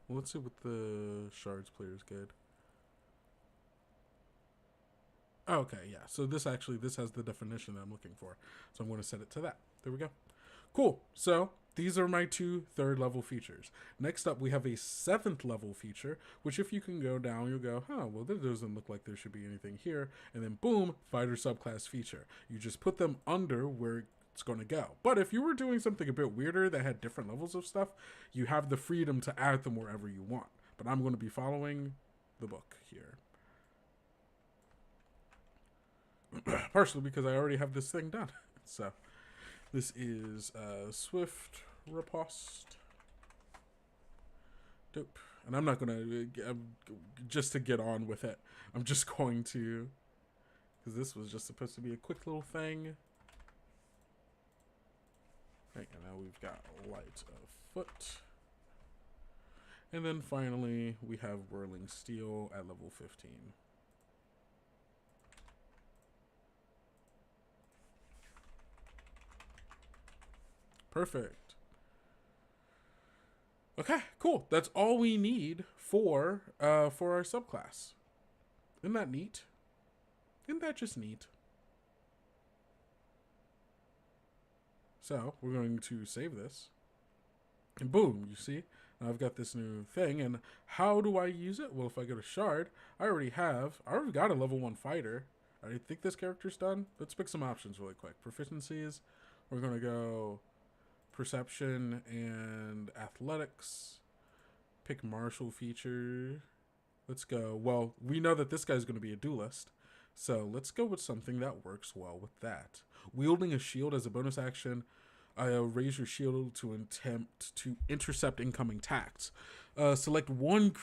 Well, let's see what the shards players get. Oh, okay, yeah. So this has the definition that I'm looking for. So I'm going to set it to that. There we go. Cool. So these are my 2 3rd level features. Next up, we have a 7th level feature, which if you can go down, you'll go, well, there doesn't look like there should be anything here. And then boom, fighter subclass feature. You just put them under where it's going to go. But if you were doing something a bit weirder that had different levels of stuff, you have the freedom to add them wherever you want. But I'm going to be following the book here. Partially because I already have this thing done. So this is Swift Riposte. Dope. And I'm not going to, just to get on with it, I'm just going to, because this was just supposed to be a quick little thing. Right, and now we've got Light of Foot. And then finally, we have Whirling Steel at level 15. Perfect. Okay, cool. That's all we need for our subclass. Isn't that neat? Isn't that just neat? So we're going to save this, and boom, you see, now I've got this new thing. And how do I use it? Well, if I go to shard, I already got a level 1 fighter. I think this character's done. Let's pick some options really quick. Proficiencies. We're gonna go perception and athletics. Pick martial feature. Let's go. Well, we know that this guy's going to be a duelist, so let's go with something that works well with that. Wielding a shield as a bonus action. Raise your shield to attempt to intercept incoming attacks. Select one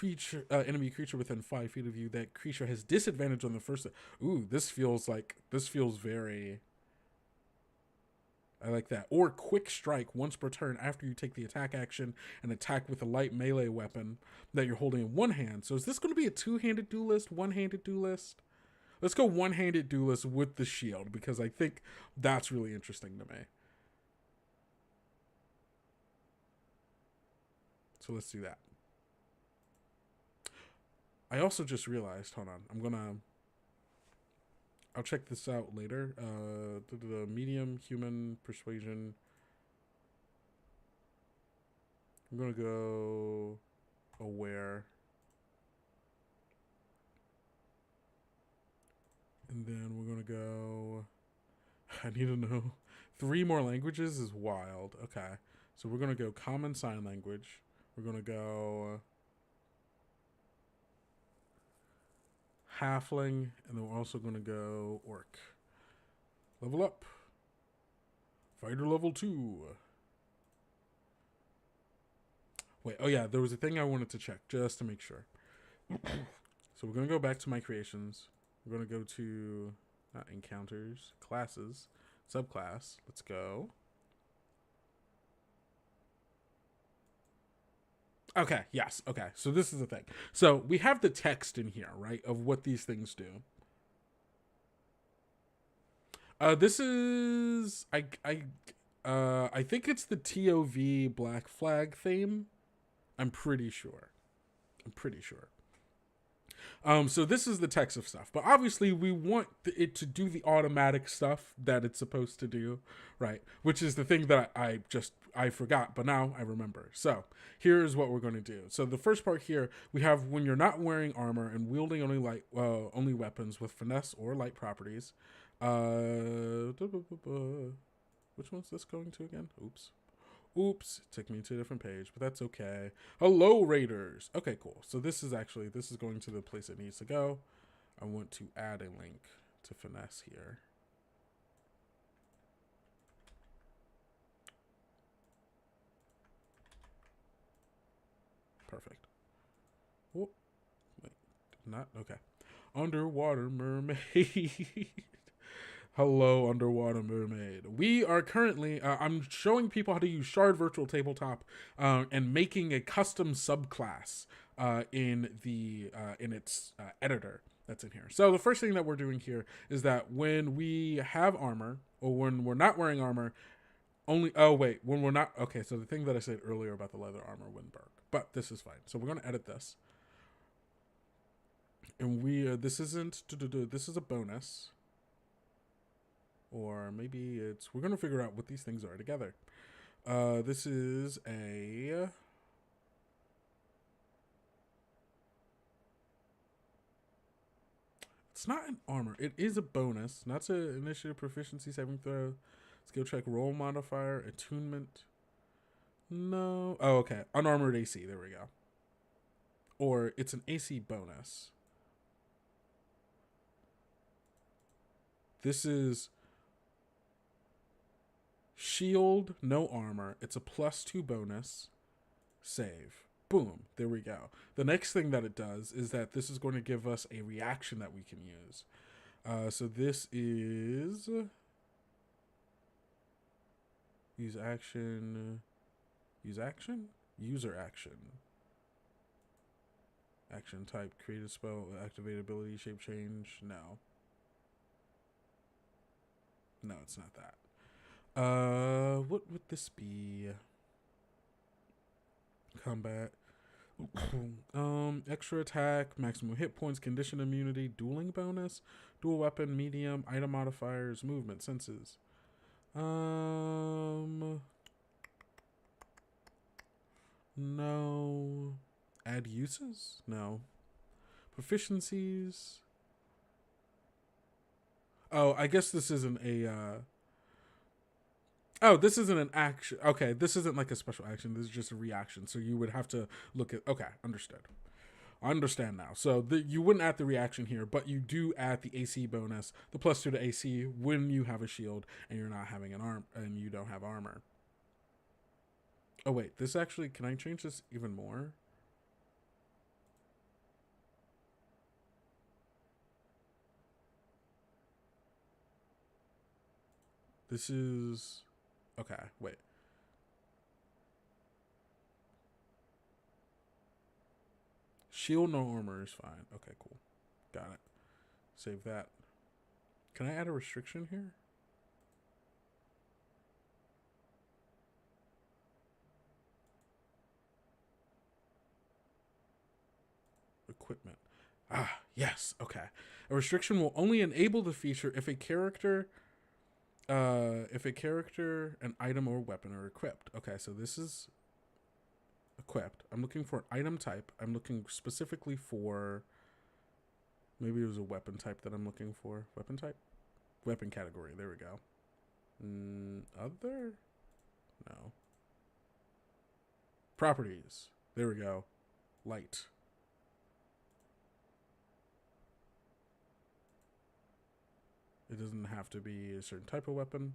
enemy creature within 5 feet of you. That creature has disadvantage on the first. Ooh, this feels very. I like that. Or quick strike once per turn after you take the attack action and attack with a light melee weapon that you're holding in one hand. So is this going to be a 2-handed duelist, 1-handed duelist? Let's go 1-handed duelist with the shield, because I think that's really interesting to me. So let's do that. I also just realized, hold on, I'll check this out later. The medium human persuasion. I'm gonna go aware. And then we're gonna go, I need to know 3 more languages is wild. Okay. So we're gonna go common sign language. We're gonna go halfling, and then we're also going to go orc. Level up. Fighter level 2. Wait, oh yeah, there was a thing I wanted to check just to make sure. So we're going to go back to my creations. We're going to go to, not encounters, classes, subclass. Let's go. Okay, yes, okay. So this is the thing. So we have the text in here, right, of what these things do. This is I think it's the TOV Black Flag theme. I'm pretty sure. So this is the text of stuff, but obviously we want it to do the automatic stuff that it's supposed to do, right? Which is the thing that I forgot, but now I remember. So here's what we're going to do. So the first part here, we have when you're not wearing armor and wielding only weapons with finesse or light properties. Which one's this going to again? Oops, took me to a different page, but that's okay. Hello, Raiders. Okay, cool. So this is going to the place it needs to go. I want to add a link to Finesse here. Perfect. Whoop. Wait, not okay. Underwater mermaid. Hello, underwater mermaid. We are currently, I'm showing people how to use Shard Virtual Tabletop and making a custom subclass in its editor that's in here. So the first thing that we're doing here is that when we have armor, or when we're not wearing armor, when we're not, okay, so the thing that I said earlier about the leather armor wouldn't work, but this is fine. So we're going to edit this. And this is a bonus. Or maybe we're going to figure out what these things are together. This is it's not an armor. It is a bonus. Not to initiative, proficiency, saving throw, skill check, roll modifier, attunement. No. Oh, okay. Unarmored AC. There we go. Or it's an AC bonus. This is shield, no armor. It's a +2 bonus. Save. Boom. There we go. The next thing that it does is that this is going to give us a reaction that we can use. So this is use action, user action. Action type, create a spell, activate ability, shape change. No, it's not that. What would this be? Combat. Extra attack, maximum hit points, condition immunity, dueling bonus, dual weapon, medium, item modifiers, movement, senses. No. Add uses? No. Proficiencies? Oh, I guess this isn't a oh, this isn't an action. Okay, this isn't like a special action. This is just a reaction. So you would have to look at... Okay, understood. I understand now. So you wouldn't add the reaction here, but you do add the AC bonus, the +2 to AC when you have a shield and you're not having an arm and you don't have armor. Oh wait, this actually... Can I change this even more? This is... Okay, wait. Shield, no armor is fine. Okay, cool. Got it. Save that. Can I add a restriction here? Equipment. Ah, yes. Okay. A restriction will only enable the feature if a character, an item or weapon are equipped. Okay, so this is equipped. I'm looking for an item type. I'm looking specifically for... Maybe it was a weapon type that I'm looking for. Weapon type? Weapon category. There we go. Other? No. Properties. There we go. Light. It doesn't have to be a certain type of weapon.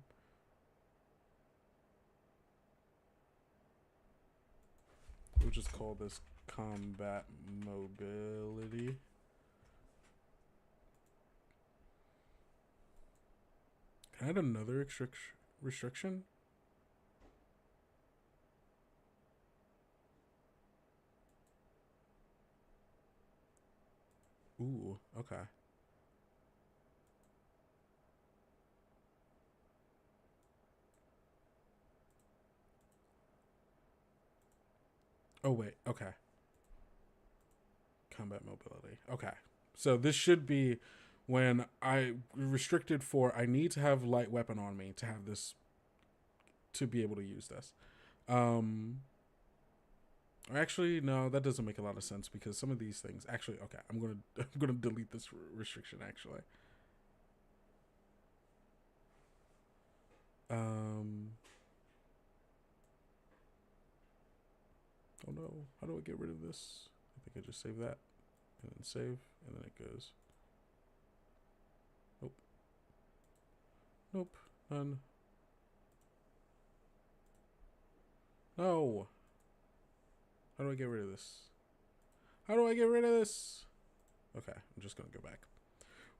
We'll just call this combat mobility. Can I add another restriction? Ooh, okay. Oh, wait. Okay. Combat mobility. Okay. So this should be when I restricted for I need to have light weapon on me to have this, to be able to use this. Actually, no, that doesn't make a lot of sense because some of these things actually, okay, I'm gonna delete this restriction actually. Um, oh no, how do I get rid of this? I think I just save that and then save, and then it goes. Nope. Nope. None. No. How do I get rid of this? How do I get rid of this? Okay, I'm just going to go back.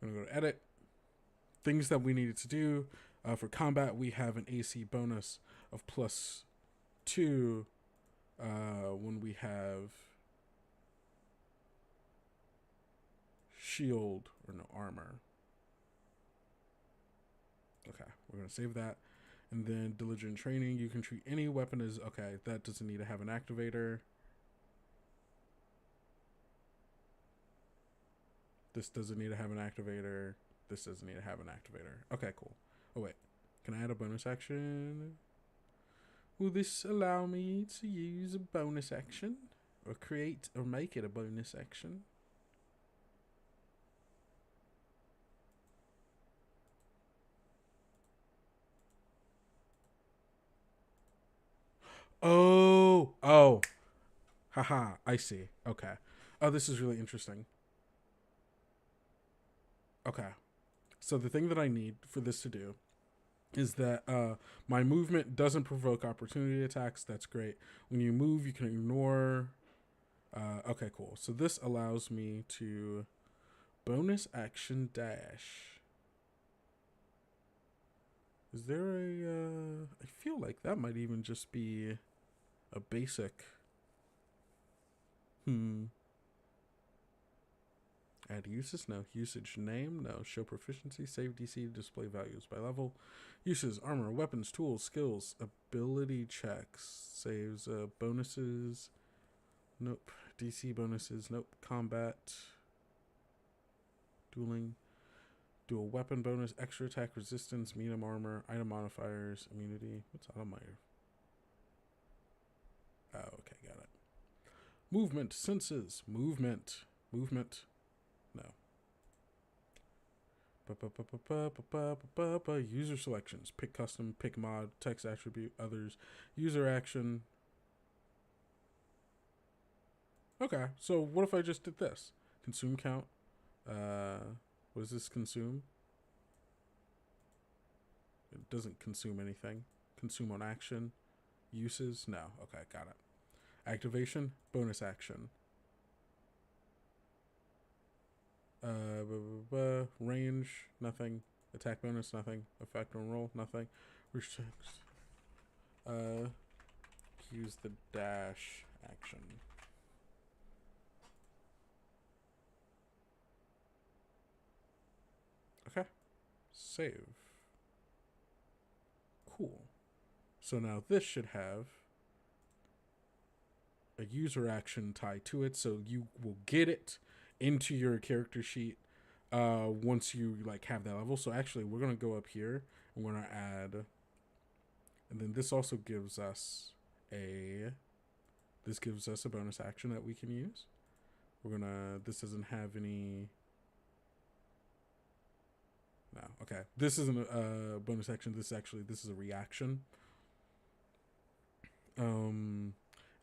I'm going to go to edit. Things that we needed to do. For combat, we have an AC bonus of +2 when we have shield or no armor. Okay, we're going to save that. And then diligent training, you can treat any weapon as... Okay, that doesn't need to have an activator. This doesn't need to have an activator. This doesn't need to have an activator. Okay, cool. Oh, wait. Can I add a bonus action? Will this allow me to use a bonus action? Or create or make it a bonus action? Oh. Haha, I see. Okay. Oh, this is really interesting. Okay. So the thing that I need for this to do is that my movement doesn't provoke opportunity attacks. That's great. When you move, you can ignore... okay, cool. So this allows me to bonus action dash. Is there a... I feel like that might even just be a basic... Add uses? No. Usage name? No. Show proficiency, save DC, display values by level. Uses, armor, weapons, tools, skills, ability checks, saves, bonuses. Nope. DC bonuses. Nope. Combat. Dueling. Dual weapon bonus, extra attack resistance, medium armor, item modifiers, immunity. What's on my... Oh, okay, got it. Movement, senses, movement. No. User selections. Pick custom, pick mod, text attribute, others. User action. Okay, so what if I just did this? Consume count. What does this consume? It doesn't consume anything. Consume on action. Uses? No. Okay, got it. Activation, bonus action. Range, nothing. Attack bonus, nothing. Effect on roll, nothing. Restricts. Use the dash action. Okay. Save. Cool. So now this should have a user action tied to it, so you will get it into your character sheet once you like have that level. So actually we're gonna go up here and we're gonna add, and then this also gives us a bonus action that we can use. This doesn't have any. No, okay, this isn't a bonus action. This is a reaction.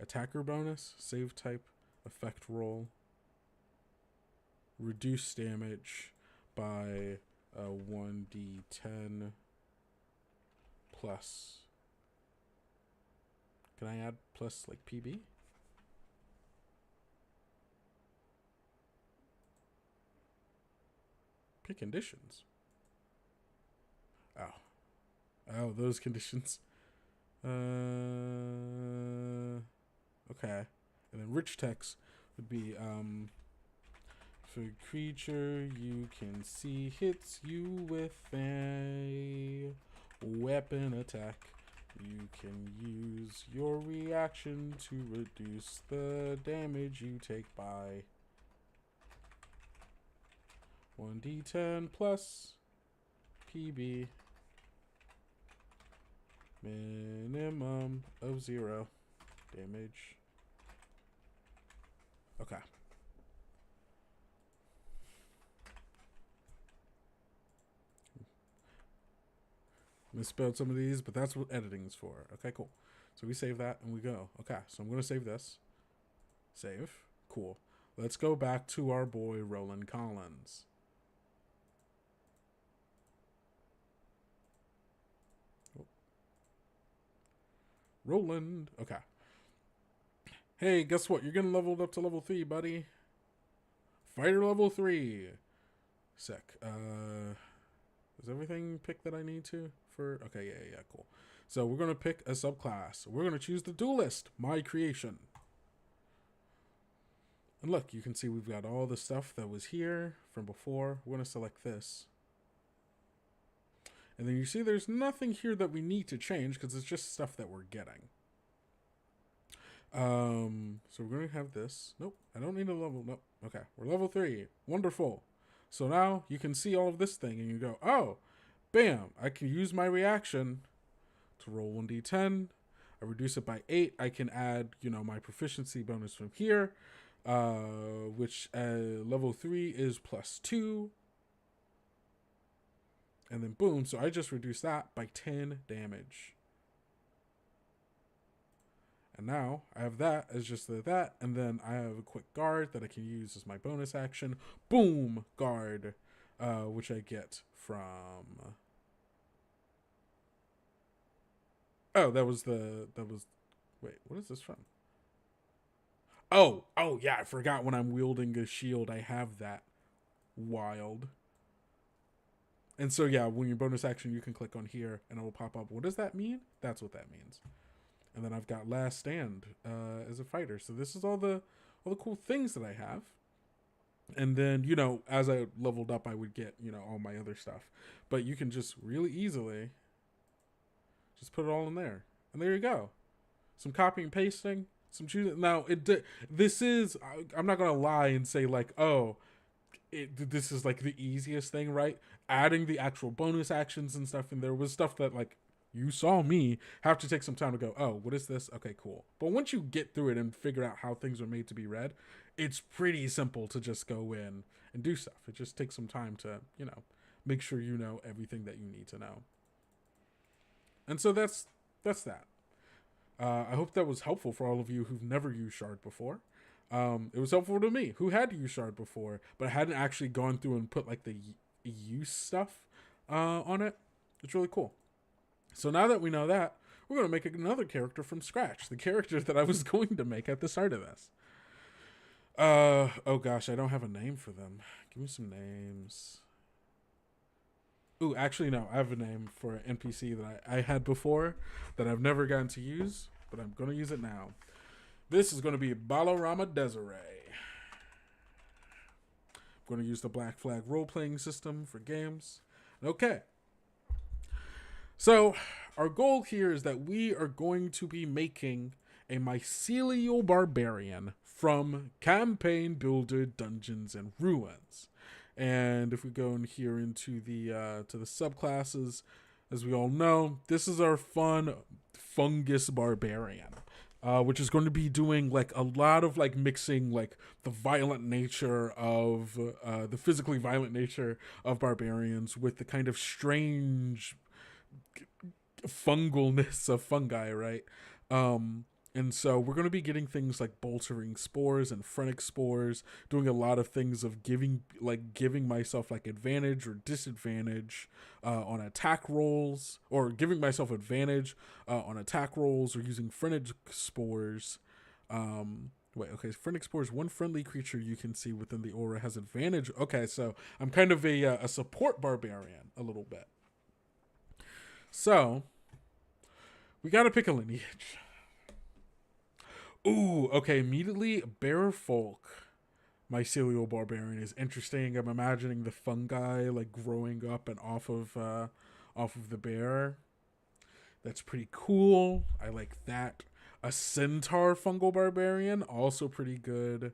Attacker bonus, save type, effect roll. Reduce damage by 1d10 plus. Can I add plus like PB? Pick conditions. Oh, those conditions. Okay. And then rich text would be for creature you can see hits you with a weapon attack, you can use your reaction to reduce the damage you take by 1d10 plus PB, minimum of 0 damage. Okay. Misspelled some of these, but that's what editing's for. Okay, cool. So we save that and we go. Okay, so I'm going to save this. Save. Cool. Let's go back to our boy Roland Collins. Oh. Roland. Okay. Hey, guess what? You're getting leveled up to level 3, buddy. Fighter level 3. Sick. Is everything picked that I need to? Okay, yeah, cool. So we're going to pick a subclass. We're going to choose the duelist, my creation. And look, you can see we've got all the stuff that was here from before. We're going to select this. And then you see there's nothing here that we need to change because it's just stuff that we're getting. So we're going to have this. Nope, I don't need a level. Nope. Okay, we're level 3. Wonderful. So now you can see all of this thing and you go, oh, bam, I can use my reaction to roll 1d10. I reduce it by 8. I can add, my proficiency bonus from here, which level 3 is +2. And then boom, so I just reduced that by 10 damage. And now I have that as just that, and then I have a quick guard that I can use as my bonus action. Boom, guard, which I get from. Oh, wait, what is this from? Oh, yeah, I forgot when I'm wielding a shield, I have that. Wild. And so, yeah, when your bonus action, you can click on here, and it will pop up. What does that mean? That's what that means. And then I've got Last Stand as a fighter. So this is all the cool things that I have. And then, as I leveled up, I would get, all my other stuff. But you can just really easily just put it all in there. And there you go. Some copy and pasting, some choosing. Now, this is, I'm not going to lie and say like, oh, this is like the easiest thing, right? Adding the actual bonus actions and stuff. And there was stuff that like, you saw me have to take some time to go, oh, what is this? Okay, cool. But once you get through it and figure out how things are made to be read, it's pretty simple to just go in and do stuff. It just takes some time to, make sure you know everything that you need to know. And so that's that. I hope that was helpful for all of you who've never used Shard before. It was helpful to me, who had used Shard before, but hadn't actually gone through and put like the use stuff on it. It's really cool. So now that we know that, we're going to make another character from scratch. The character that I was going to make at the start of this. Oh gosh, I don't have a name for them. Give me some names. Ooh, actually no, I have a name for an NPC that I had before that I've never gotten to use, but I'm going to use it now. This is going to be Balarama Desiree. I'm going to use the Black Flag role-playing system for games. Okay. So, our goal here is that we are going to be making a Mycelial Barbarian from Campaign Builder Dungeons and Ruins. And if we go in here into the to the subclasses, as we all know, this is our fun fungus barbarian. Which is going to be doing like a lot of like mixing like the violent nature of the physically violent nature of barbarians with the kind of strange fungalness of fungi, right? And so we're going to be getting things like boltering spores and phrenic spores, doing a lot of things of giving myself like advantage or disadvantage on attack rolls, or giving myself advantage on attack rolls, or using phrenic spores. Phrenic spores, one friendly creature you can see within the aura has advantage. Okay, so I'm kind of a support barbarian a little bit. So we got to pick a lineage. Ooh, okay, immediately, Bear Folk Mycelial Barbarian is interesting. I'm imagining the fungi, like, growing up and off of the bear. That's pretty cool. I like that. A Centaur Fungal Barbarian, also pretty good.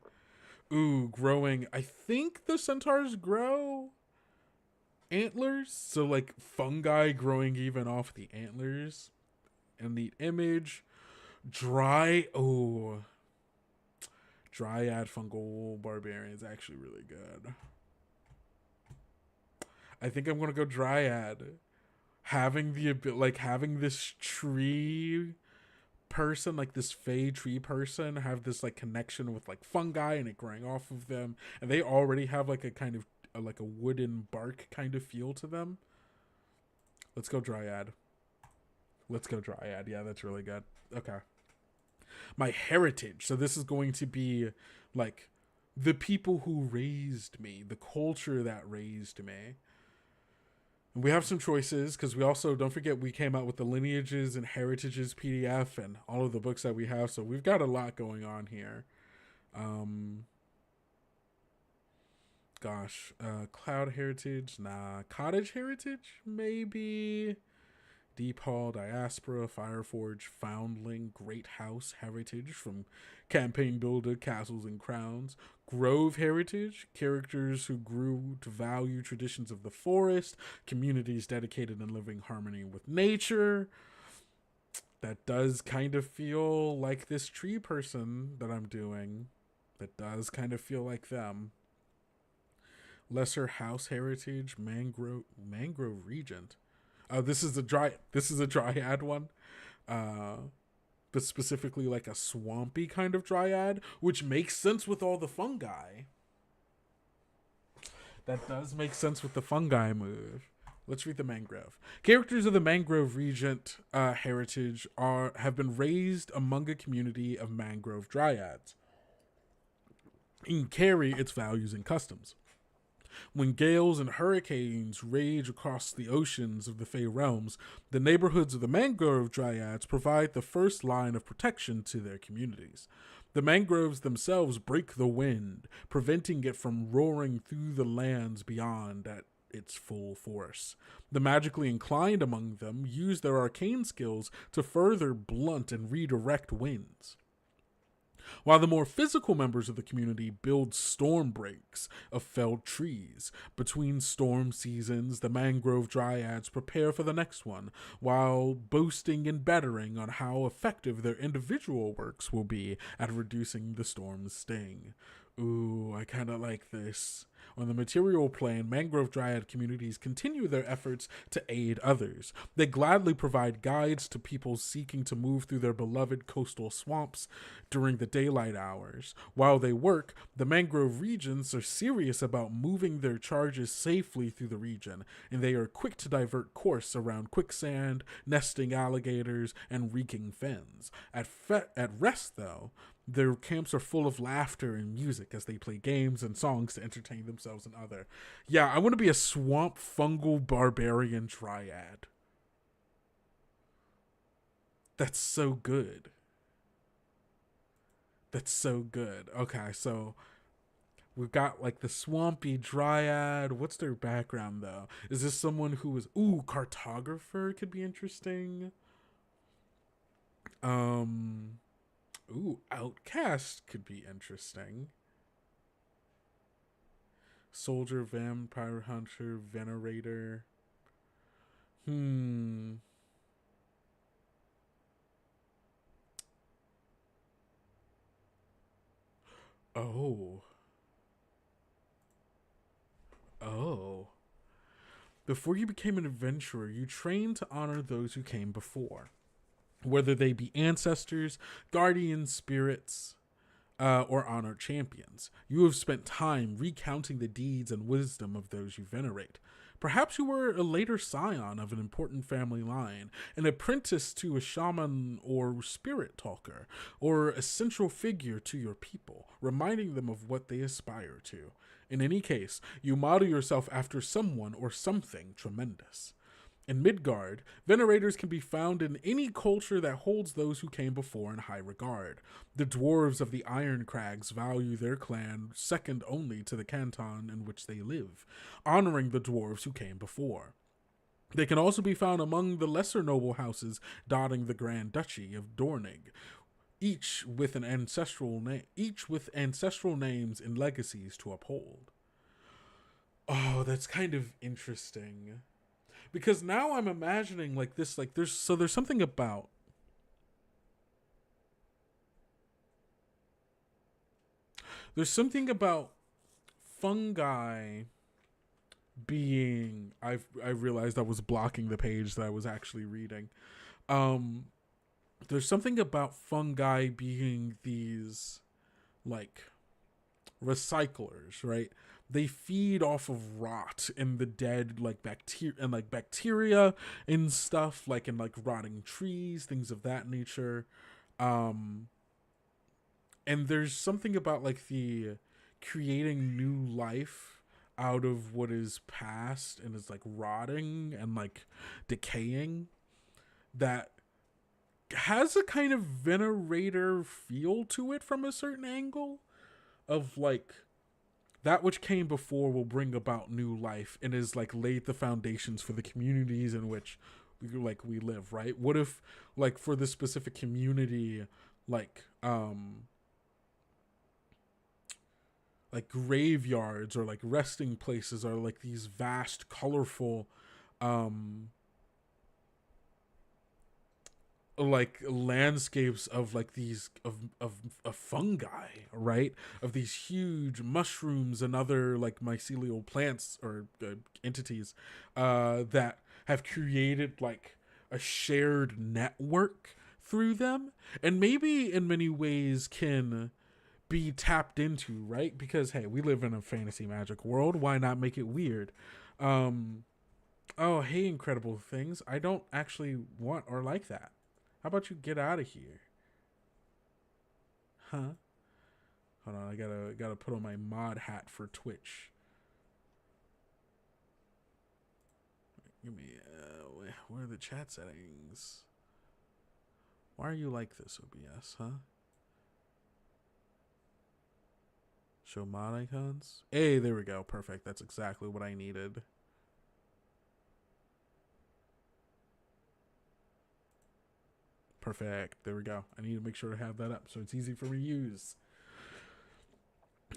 Ooh, growing. I think the Centaurs grow antlers, so, like, fungi growing even off the antlers. And the image. Dryad Fungal Barbarian is actually really good. I think I'm going to go Dryad. having having this tree person, like this fey tree person, have this like connection with like fungi and it growing off of them, and they already have like a kind of like a wooden bark kind of feel to them. Let's go dryad. Let's go dryad. Yeah, that's really good. Okay. My heritage. So this is going to be like the people who raised me, the culture that raised me. And we have some choices because we also, don't forget, we came out with the lineages and heritages PDF and all of the books that we have. So we've got a lot going on here. Cloud heritage, nah. Cottage heritage, maybe. Deep Hall, Diaspora, Fireforge, Foundling, Great House Heritage from Campaign Builder, Castles and Crowns. Grove Heritage, characters who grew to value traditions of the forest, communities dedicated in living harmony with nature. That does kind of feel like this tree person that I'm doing. That does kind of feel like them. Lesser House Heritage, Mangrove Regent. This is a dryad one, but specifically like a swampy kind of dryad, which makes sense with all the fungi. That does make sense with the fungi move. Let's read the mangrove. Characters of the mangrove regent heritage have been raised among a community of mangrove dryads and carry its values and customs. When gales and hurricanes rage across the oceans of the Fey realms, the neighborhoods of the mangrove dryads provide the first line of protection to their communities. The mangroves themselves break the wind, preventing it from roaring through the lands beyond at its full force. The magically inclined among them use their arcane skills to further blunt and redirect winds, while the more physical members of the community build storm breaks of felled trees. Between storm seasons, the mangrove dryads prepare for the next one, while boasting and bettering on how effective their individual works will be at reducing the storm's sting. Ooh, I kind of like this. On the material plane, mangrove dryad communities continue their efforts to aid others. They gladly provide guides to people seeking to move through their beloved coastal swamps during the daylight hours. While they work, the mangrove regions are serious about moving their charges safely through the region, and they are quick to divert course around quicksand, nesting alligators, and reeking fens. At rest, though, their camps are full of laughter and music as they play games and songs to entertain themselves and other. Yeah, I want to be a swamp fungal barbarian dryad. That's so good. That's so good. Okay, so we've got like the swampy dryad. What's their background though? Is this someone who is cartographer could be interesting. Outcast could be interesting. Soldier, vampire hunter, venerator. Oh. Before you became an adventurer, you trained to honor those who came before, whether they be ancestors, guardian spirits, or honored champions. You have spent time recounting the deeds and wisdom of those you venerate. Perhaps you were a later scion of an important family line, an apprentice to a shaman or spirit talker, or a central figure to your people, reminding them of what they aspire to. In any case, you model yourself after someone or something tremendous. In Midgard, venerators can be found in any culture that holds those who came before in high regard. The dwarves of the Iron Crags value their clan second only to the canton in which they live, honoring the dwarves who came before. They can also be found among the lesser noble houses dotting the Grand Duchy of Dornig, each with ancestral names and legacies to uphold. Oh, that's kind of interesting. Because now I'm imagining like this, like there's something about fungi being I realized I was blocking the page that I was actually reading. Um, there's something about fungi being these like recyclers, right? They feed off of rot in the dead, like bacteria and stuff, like in like rotting trees, things of that nature. Um, and there's something about like the creating new life out of what is past and is like rotting and like decaying that has a kind of venerator feel to it from a certain angle of like that which came before will bring about new life and is like laid the foundations for the communities in which we live, right? What if like for this specific community, like like graveyards or like resting places are like these vast colorful um like landscapes of like these of fungi, right? Of these huge mushrooms and other like mycelial plants or entities that have created like a shared network through them, and maybe in many ways can be tapped into, right? Because hey, we live in a fantasy magic world. Why not make it weird? Um, oh, hey, incredible things. I don't actually want or like that. How about you get out of here? Huh? Hold on, I gotta put on my mod hat for Twitch. Give me where are the chat settings? Why are you like this, OBS, huh? Show mod icons. Hey, there we go. Perfect. That's exactly what I needed. Perfect. There we go. I need to make sure to have that up so it's easy for me to use.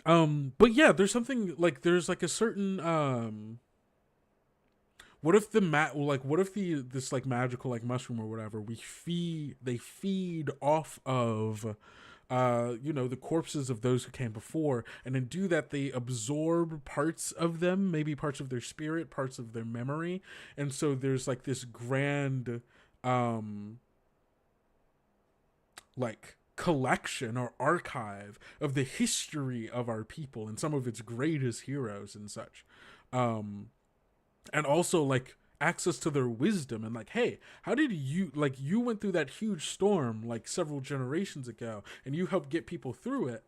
But yeah, there's something like there's like a certain what if what if this like magical like mushroom or whatever they feed off of you know, the corpses of those who came before, and then do that they absorb parts of them, maybe parts of their spirit, parts of their memory, and so there's like this grand like collection or archive of the history of our people and some of its greatest heroes and such, and also like access to their wisdom and like, hey, how did you like you went through that huge storm like several generations ago and you helped get people through it.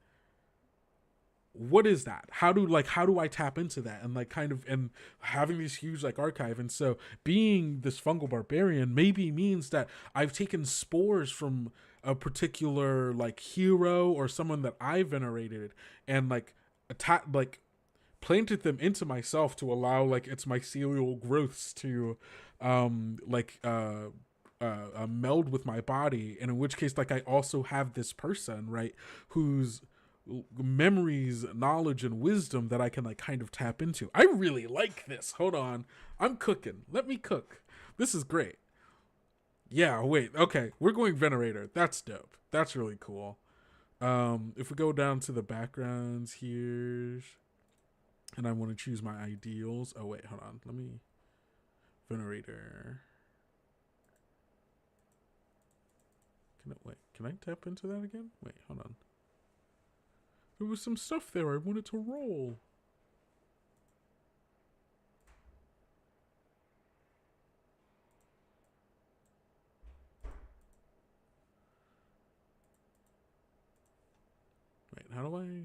What is that? How do I tap into that? And like kind of and having this huge like archive, and so being this fungal barbarian maybe means that I've taken spores from a particular like hero or someone that I venerated and like planted them into myself to allow like its mycelial growths to meld with my body, and in which case like I also have this person, right, whose memories, knowledge, and wisdom that I can like kind of tap into. I really like this. Hold on, I'm cooking. Let me cook. This is great. Yeah, wait. Okay, we're going venerator. That's dope. That's really cool. If we go down to the backgrounds here, and I want to choose my ideals. Oh wait, hold on. Let me venerator. Can I tap into that again? Wait, hold on. There was some stuff there I wanted to roll. Wait, how do I...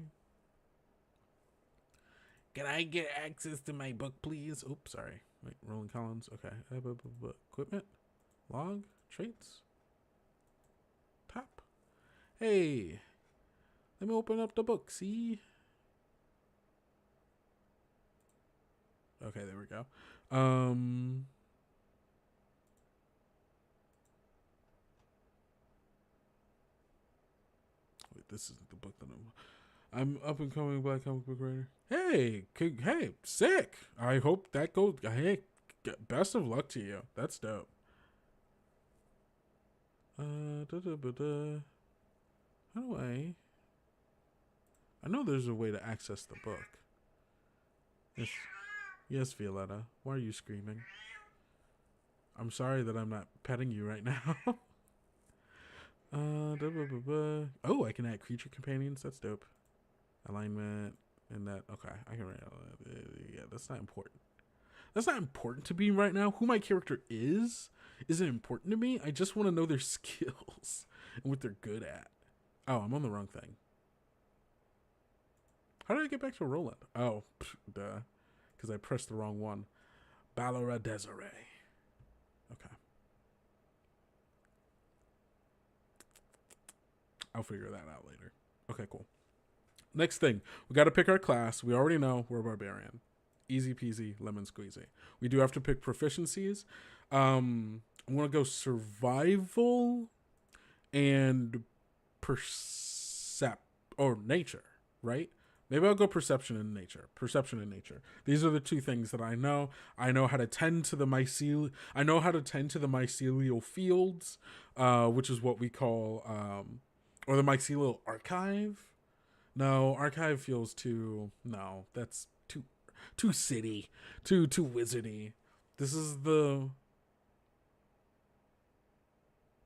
Can I get access to my book, please? Oops, sorry. Wait, rolling columns. Okay. Equipment. Log. Traits. Tap. Hey. Let me open up the book, see? Okay, there we go. Wait, this isn't the book that I'm up and coming black comic book writer. Hey, sick. I hope that goes. Hey, best of luck to you. That's dope. How do I know there's a way to access the book. Yes. Yes, Violetta. Why are you screaming? I'm sorry that I'm not petting you right now. Oh, I can add creature companions. That's dope. Alignment and that. Okay, I can write. Yeah, that's not important. That's not important to me right now. Who my character is isn't important to me. I just want to know their skills and what they're good at. Oh, I'm on the wrong thing. How did I get back to Roland? Oh, duh. Because I pressed the wrong one. Balara Desiree. Okay. I'll figure that out later. Okay, cool. Next thing, we got to pick our class. We already know we're Barbarian. Easy peasy, lemon squeezy. We do have to pick proficiencies. I'm going to go survival and nature, right? Maybe I'll go perception and nature. Perception and nature. These are the two things that I know. I know how to tend to the mycelial. I know how to tend to the mycelial fields, which is what we call, or the mycelial archive. No, archive feels too. No, that's too city, too wizardy. This is the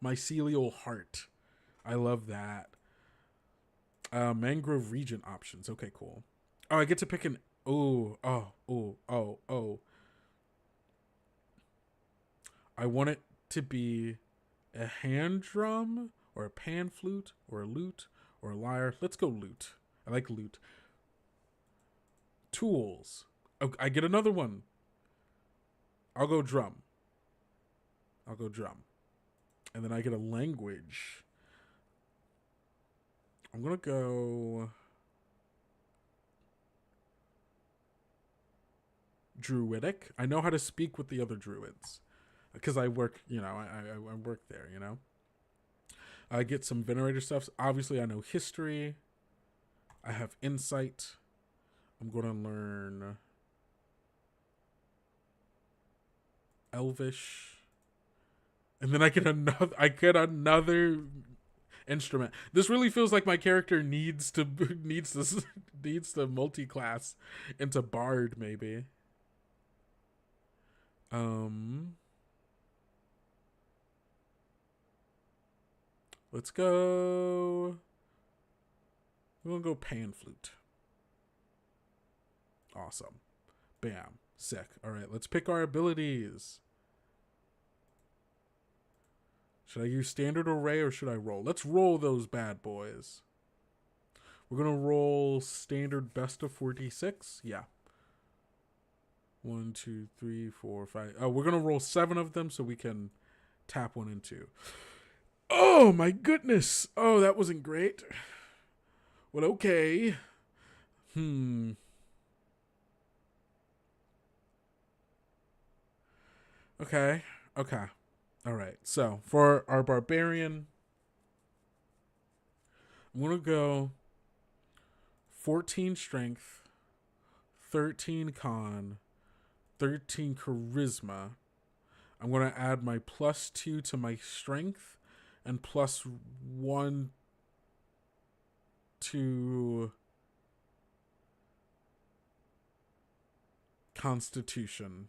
mycelial heart. I love that. Mangrove region options. Okay, cool. Oh, I get to pick an. Oh. I want it to be a hand drum or a pan flute or a lute or a lyre. Let's go lute. I like lute. Tools. Oh, I get another one. I'll go drum. And then I get a language. I'm going to go druidic. I know how to speak with the other druids because I work, I work there, I get some venerator stuff. Obviously, I know history. I have insight. I'm going to learn Elvish. And then I get another instrument. This really feels like my character needs to multi-class into bard maybe. Let's go. We're gonna go pan flute. Awesome. Bam. Sick. All right, let's pick our abilities. Should I use standard array or should I roll? Let's roll those bad boys. We're going to roll standard best of 4d6. Yeah. 1, 2, 3, 4, 5. Oh, we're going to roll 7 of them so we can tap 1 and 2. Oh, my goodness. Oh, that wasn't great. Well, okay. Okay. All right. So for our barbarian, I'm going to go 14 strength, 13 con, 13 charisma. I'm going to add my +2 to my strength and +1 to constitution.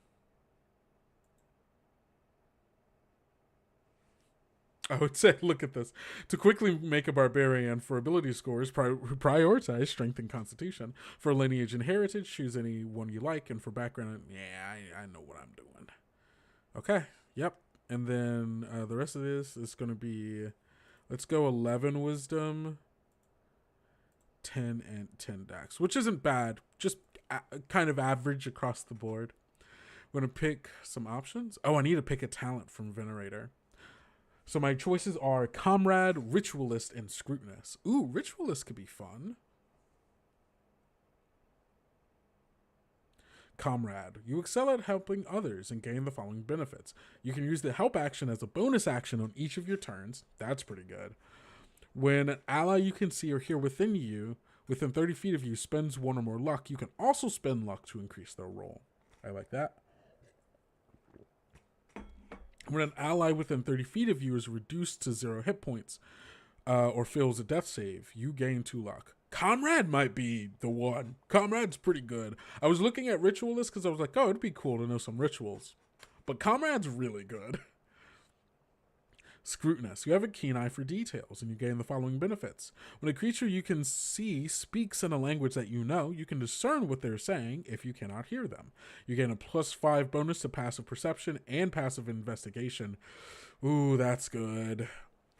I would say, look at this. To quickly make a barbarian for ability scores, prioritize strength and constitution. For lineage and heritage, choose any one you like. And for background, yeah, I know what I'm doing. Okay, yep. And then the rest of this is going to be, let's go 11 wisdom, 10 and 10 dex, which isn't bad. Just kind of average across the board. I'm going to pick some options. Oh, I need to pick a talent from Venerator. So my choices are Comrade, Ritualist, and Scrutinous. Ooh, Ritualist could be fun. Comrade. You excel at helping others and gain the following benefits. You can use the help action as a bonus action on each of your turns. That's pretty good. When an ally you can see or hear within 30 feet of you, spends 1 or more luck, you can also spend luck to increase their roll. I like that. When an ally within 30 feet of you is reduced to 0 hit points or fails a death save, you gain 2 luck. Comrade might be the one. Comrade's pretty good. I was looking at Ritualist because I was like, oh, it'd be cool to know some rituals. But Comrade's really good. Scrutinous. You have a keen eye for details, and you gain the following benefits. When a creature you can see speaks in a language that you know, you can discern what they're saying if you cannot hear them. You gain a +5 bonus to passive perception and passive investigation. Ooh, that's good.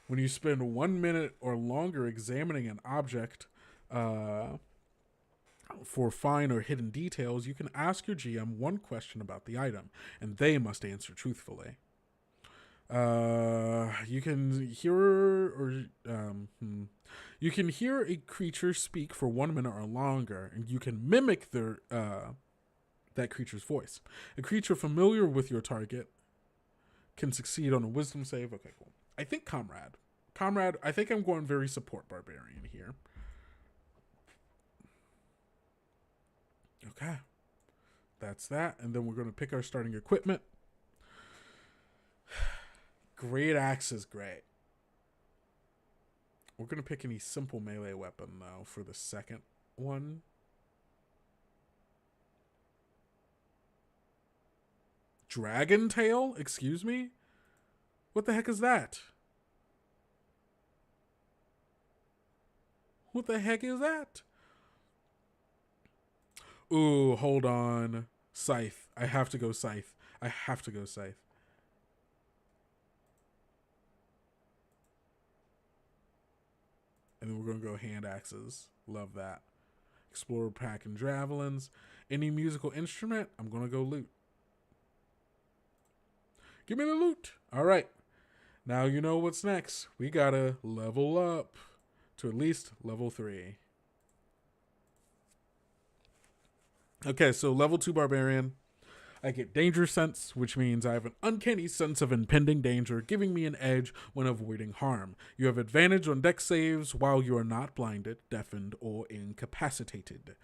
When you spend 1 minute or longer examining an object for fine or hidden details, you can ask your GM one question about the item, and they must answer truthfully. You can hear a creature speak for 1 minute or longer, and you can mimic their that creature's voice. A creature familiar with your target can succeed on a wisdom save. Okay, cool. I think Comrade. I think I'm going very support Barbarian here. Okay. That's that. And then we're going to pick our starting equipment. Great axe is great. We're going to pick any simple melee weapon, though, for the second one. Dragon tail? Excuse me? What the heck is that? What the heck is that? Ooh, hold on. Scythe. I have to go Scythe. And then we're going to go hand axes. Love that. Explorer pack and javelins. Any musical instrument, I'm going to go loot. Give me the loot. All right. Now you know what's next. We got to level up to at least level 3. Okay, so level 2 Barbarian. I get Danger Sense, which means I have an uncanny sense of impending danger, giving me an edge when avoiding harm. You have advantage on dex saves while you are not blinded, deafened, or incapacitated.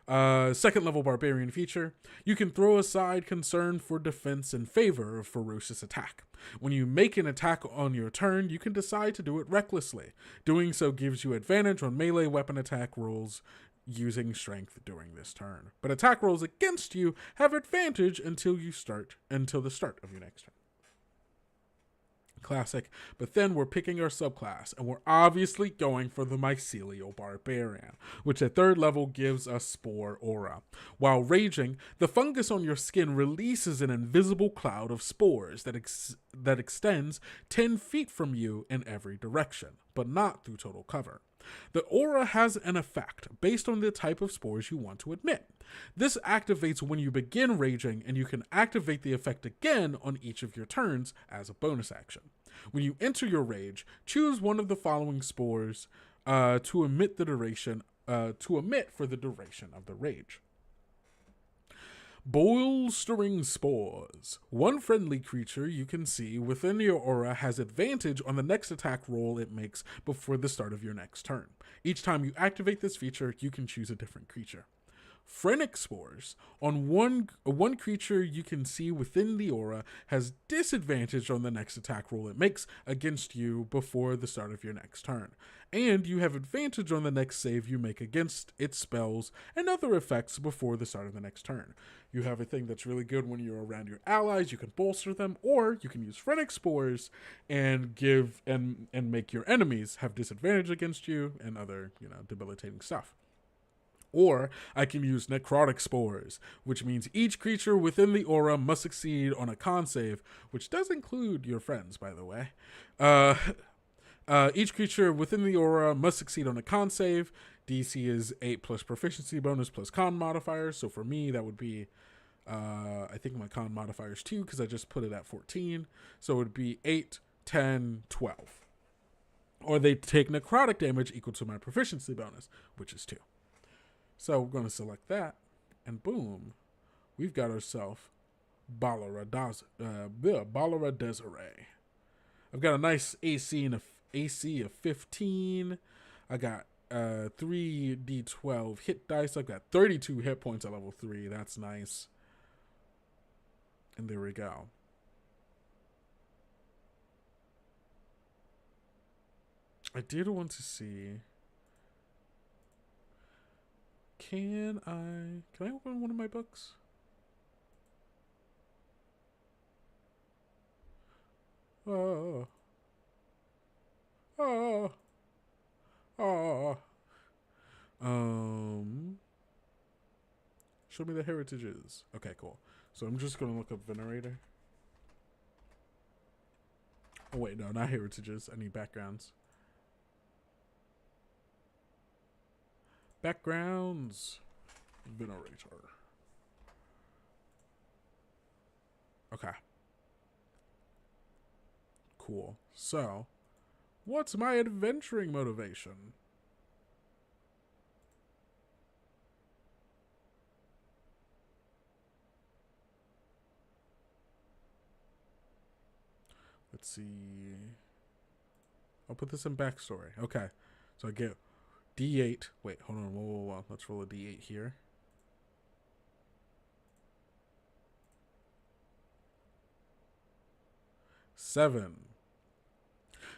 Second level Barbarian feature. You can throw aside concern for defense in favor of ferocious attack. When you make an attack on your turn, you can decide to do it recklessly. Doing so gives you advantage on melee weapon attack rolls using strength during this turn. But attack rolls against you have advantage until the start of your next turn. Classic. But then we're picking our subclass, and we're obviously going for the Mycelial Barbarian, which at 3rd level gives us Spore Aura. While raging, the fungus on your skin releases an invisible cloud of spores that extends 10 feet from you in every direction, but not through total cover. The aura has an effect based on the type of spores you want to emit. This activates when you begin raging, and you can activate the effect again on each of your turns as a bonus action. When you enter your rage, choose one of the following spores to emit for the duration of the rage. Bolstering Spores. One friendly creature you can see within your aura has advantage on the next attack roll it makes before the start of your next turn. Each time you activate this feature, you can choose a different creature. Phrenic Spores. On one creature you can see within the aura has disadvantage on the next attack roll it makes against you before the start of your next turn. And you have advantage on the next save you make against its spells and other effects before the start of the next turn. You have a thing that's really good when you're around your allies. You can bolster them, or you can use Phrenic Spores and make your enemies have disadvantage against you and other, debilitating stuff. Or I can use Necrotic Spores, which means each creature within the aura must succeed on a con save, which does include your friends, by the way. Each creature within the aura must succeed on a con save. DC is 8 plus proficiency bonus plus con modifiers. So for me, that would be, I think my con modifier is 2 because I just put it at 14. So it would be 8, 10, 12. Or they take necrotic damage equal to my proficiency bonus, which is 2. So we're going to select that, and boom, we've got ourselves Balara Desiree. I've got a nice AC of 15. I got 3d12 hit dice. I've got 32 hit points at level 3. That's nice. And there we go. I did want to see Can I open one of my books? Oh. Oh. Oh. Show me the heritages. Okay, cool. So I'm just gonna look up Venerator. Oh wait, no, not heritages. I need backgrounds. Backgrounds. Venerator. Okay. Cool. So, what's my adventuring motivation? Let's see. I'll put this in backstory. Okay. So I get D8. Wait, hold on. Whoa. Let's roll a D8 here. Seven.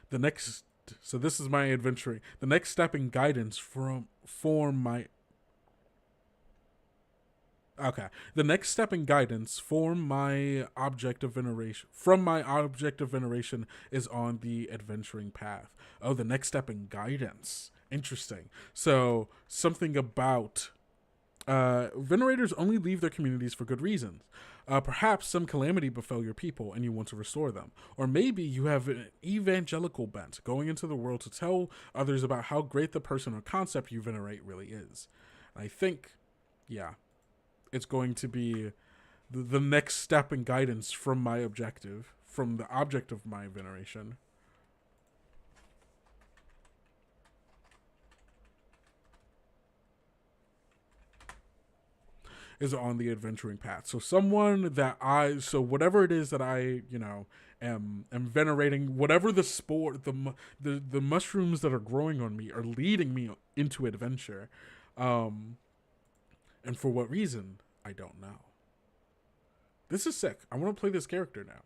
The next. So this is my adventuring. The next step in guidance for my. Okay. The next step in guidance for my object of veneration is on the adventuring path. Oh, the next step in guidance. Interesting. So something about venerators only leave their communities for good reasons. Perhaps some calamity befell your people and you want to restore them. Or maybe you have an evangelical bent, going into the world to tell others about how great the person or concept you venerate really is. I think, yeah, it's going to be the next step in guidance from my objective, from the object of my veneration. Is on the adventuring path. So someone that so whatever it is that I, am venerating, whatever the spore, the mushrooms that are growing on me are leading me into adventure. And for what reason, I don't know. This is sick. I want to play this character now.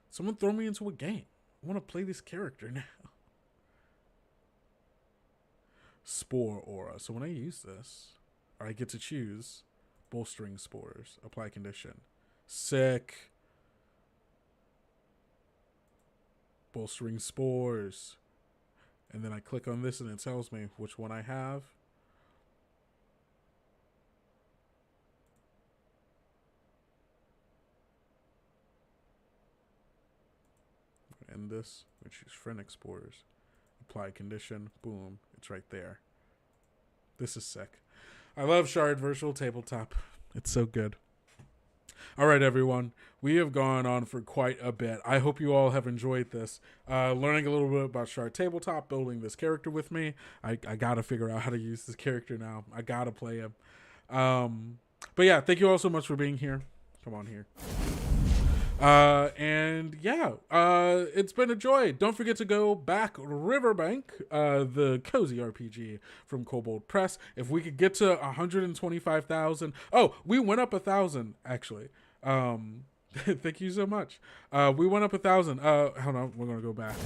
Someone throw me into a game. I want to play this character now. Spore aura. So when I use this, I get to choose bolstering spores. Apply condition. Sick. Bolstering spores. And then I click on this and it tells me which one I have. And this, which is phrenic spores. Apply condition. Boom. It's right there. This is sick. I love Shard Virtual Tabletop. It's so good. All right, everyone. We have gone on for quite a bit. I hope you all have enjoyed this. Learning a little bit about Shard Tabletop, building this character with me. I got to figure out how to use this character now. I got to play him. But yeah, thank you all so much for being here. Come on here. And yeah, it's been a joy. Don't forget to go back RiverBank, the cozy RPG from Kobold Press. If we could get to 125,000. Oh, we went up 1,000 actually. Thank you so much. We went up 1,000. Hold on, we're gonna go back.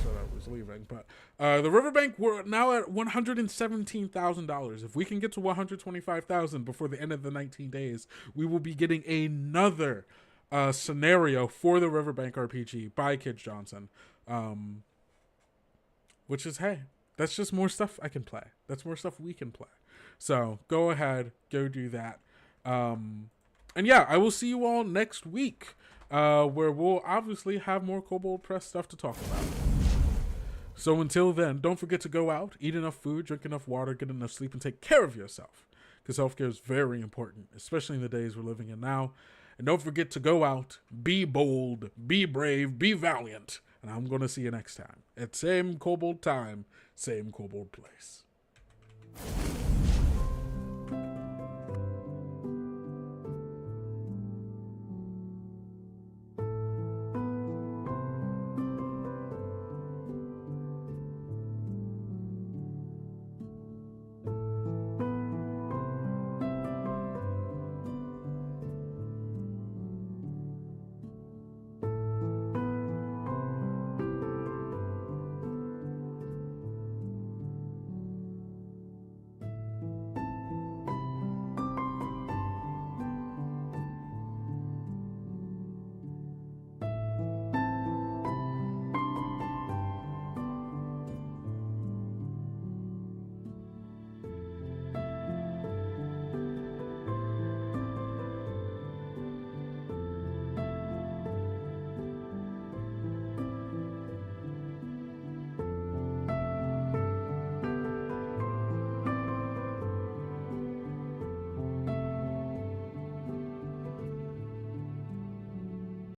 So that was leaving, but the RiverBank, we're now at $117,000. If we can get to 125,000 before the end of the 19 days, we will be getting another scenario for the RiverBank RPG by Kid Johnson, which is, hey, that's just more stuff I can play. That's more stuff we can play. So go ahead, go do that. And yeah, I will see you all next week, where we'll obviously have more Kobold Press stuff to talk about. So until then, don't forget to go out, eat enough food, drink enough water, get enough sleep, and take care of yourself, because self-care is very important, especially in the days we're living in now. And don't forget to go out, be bold, be brave, be valiant. And I'm going to see you next time. At same Kobold time, same Kobold place.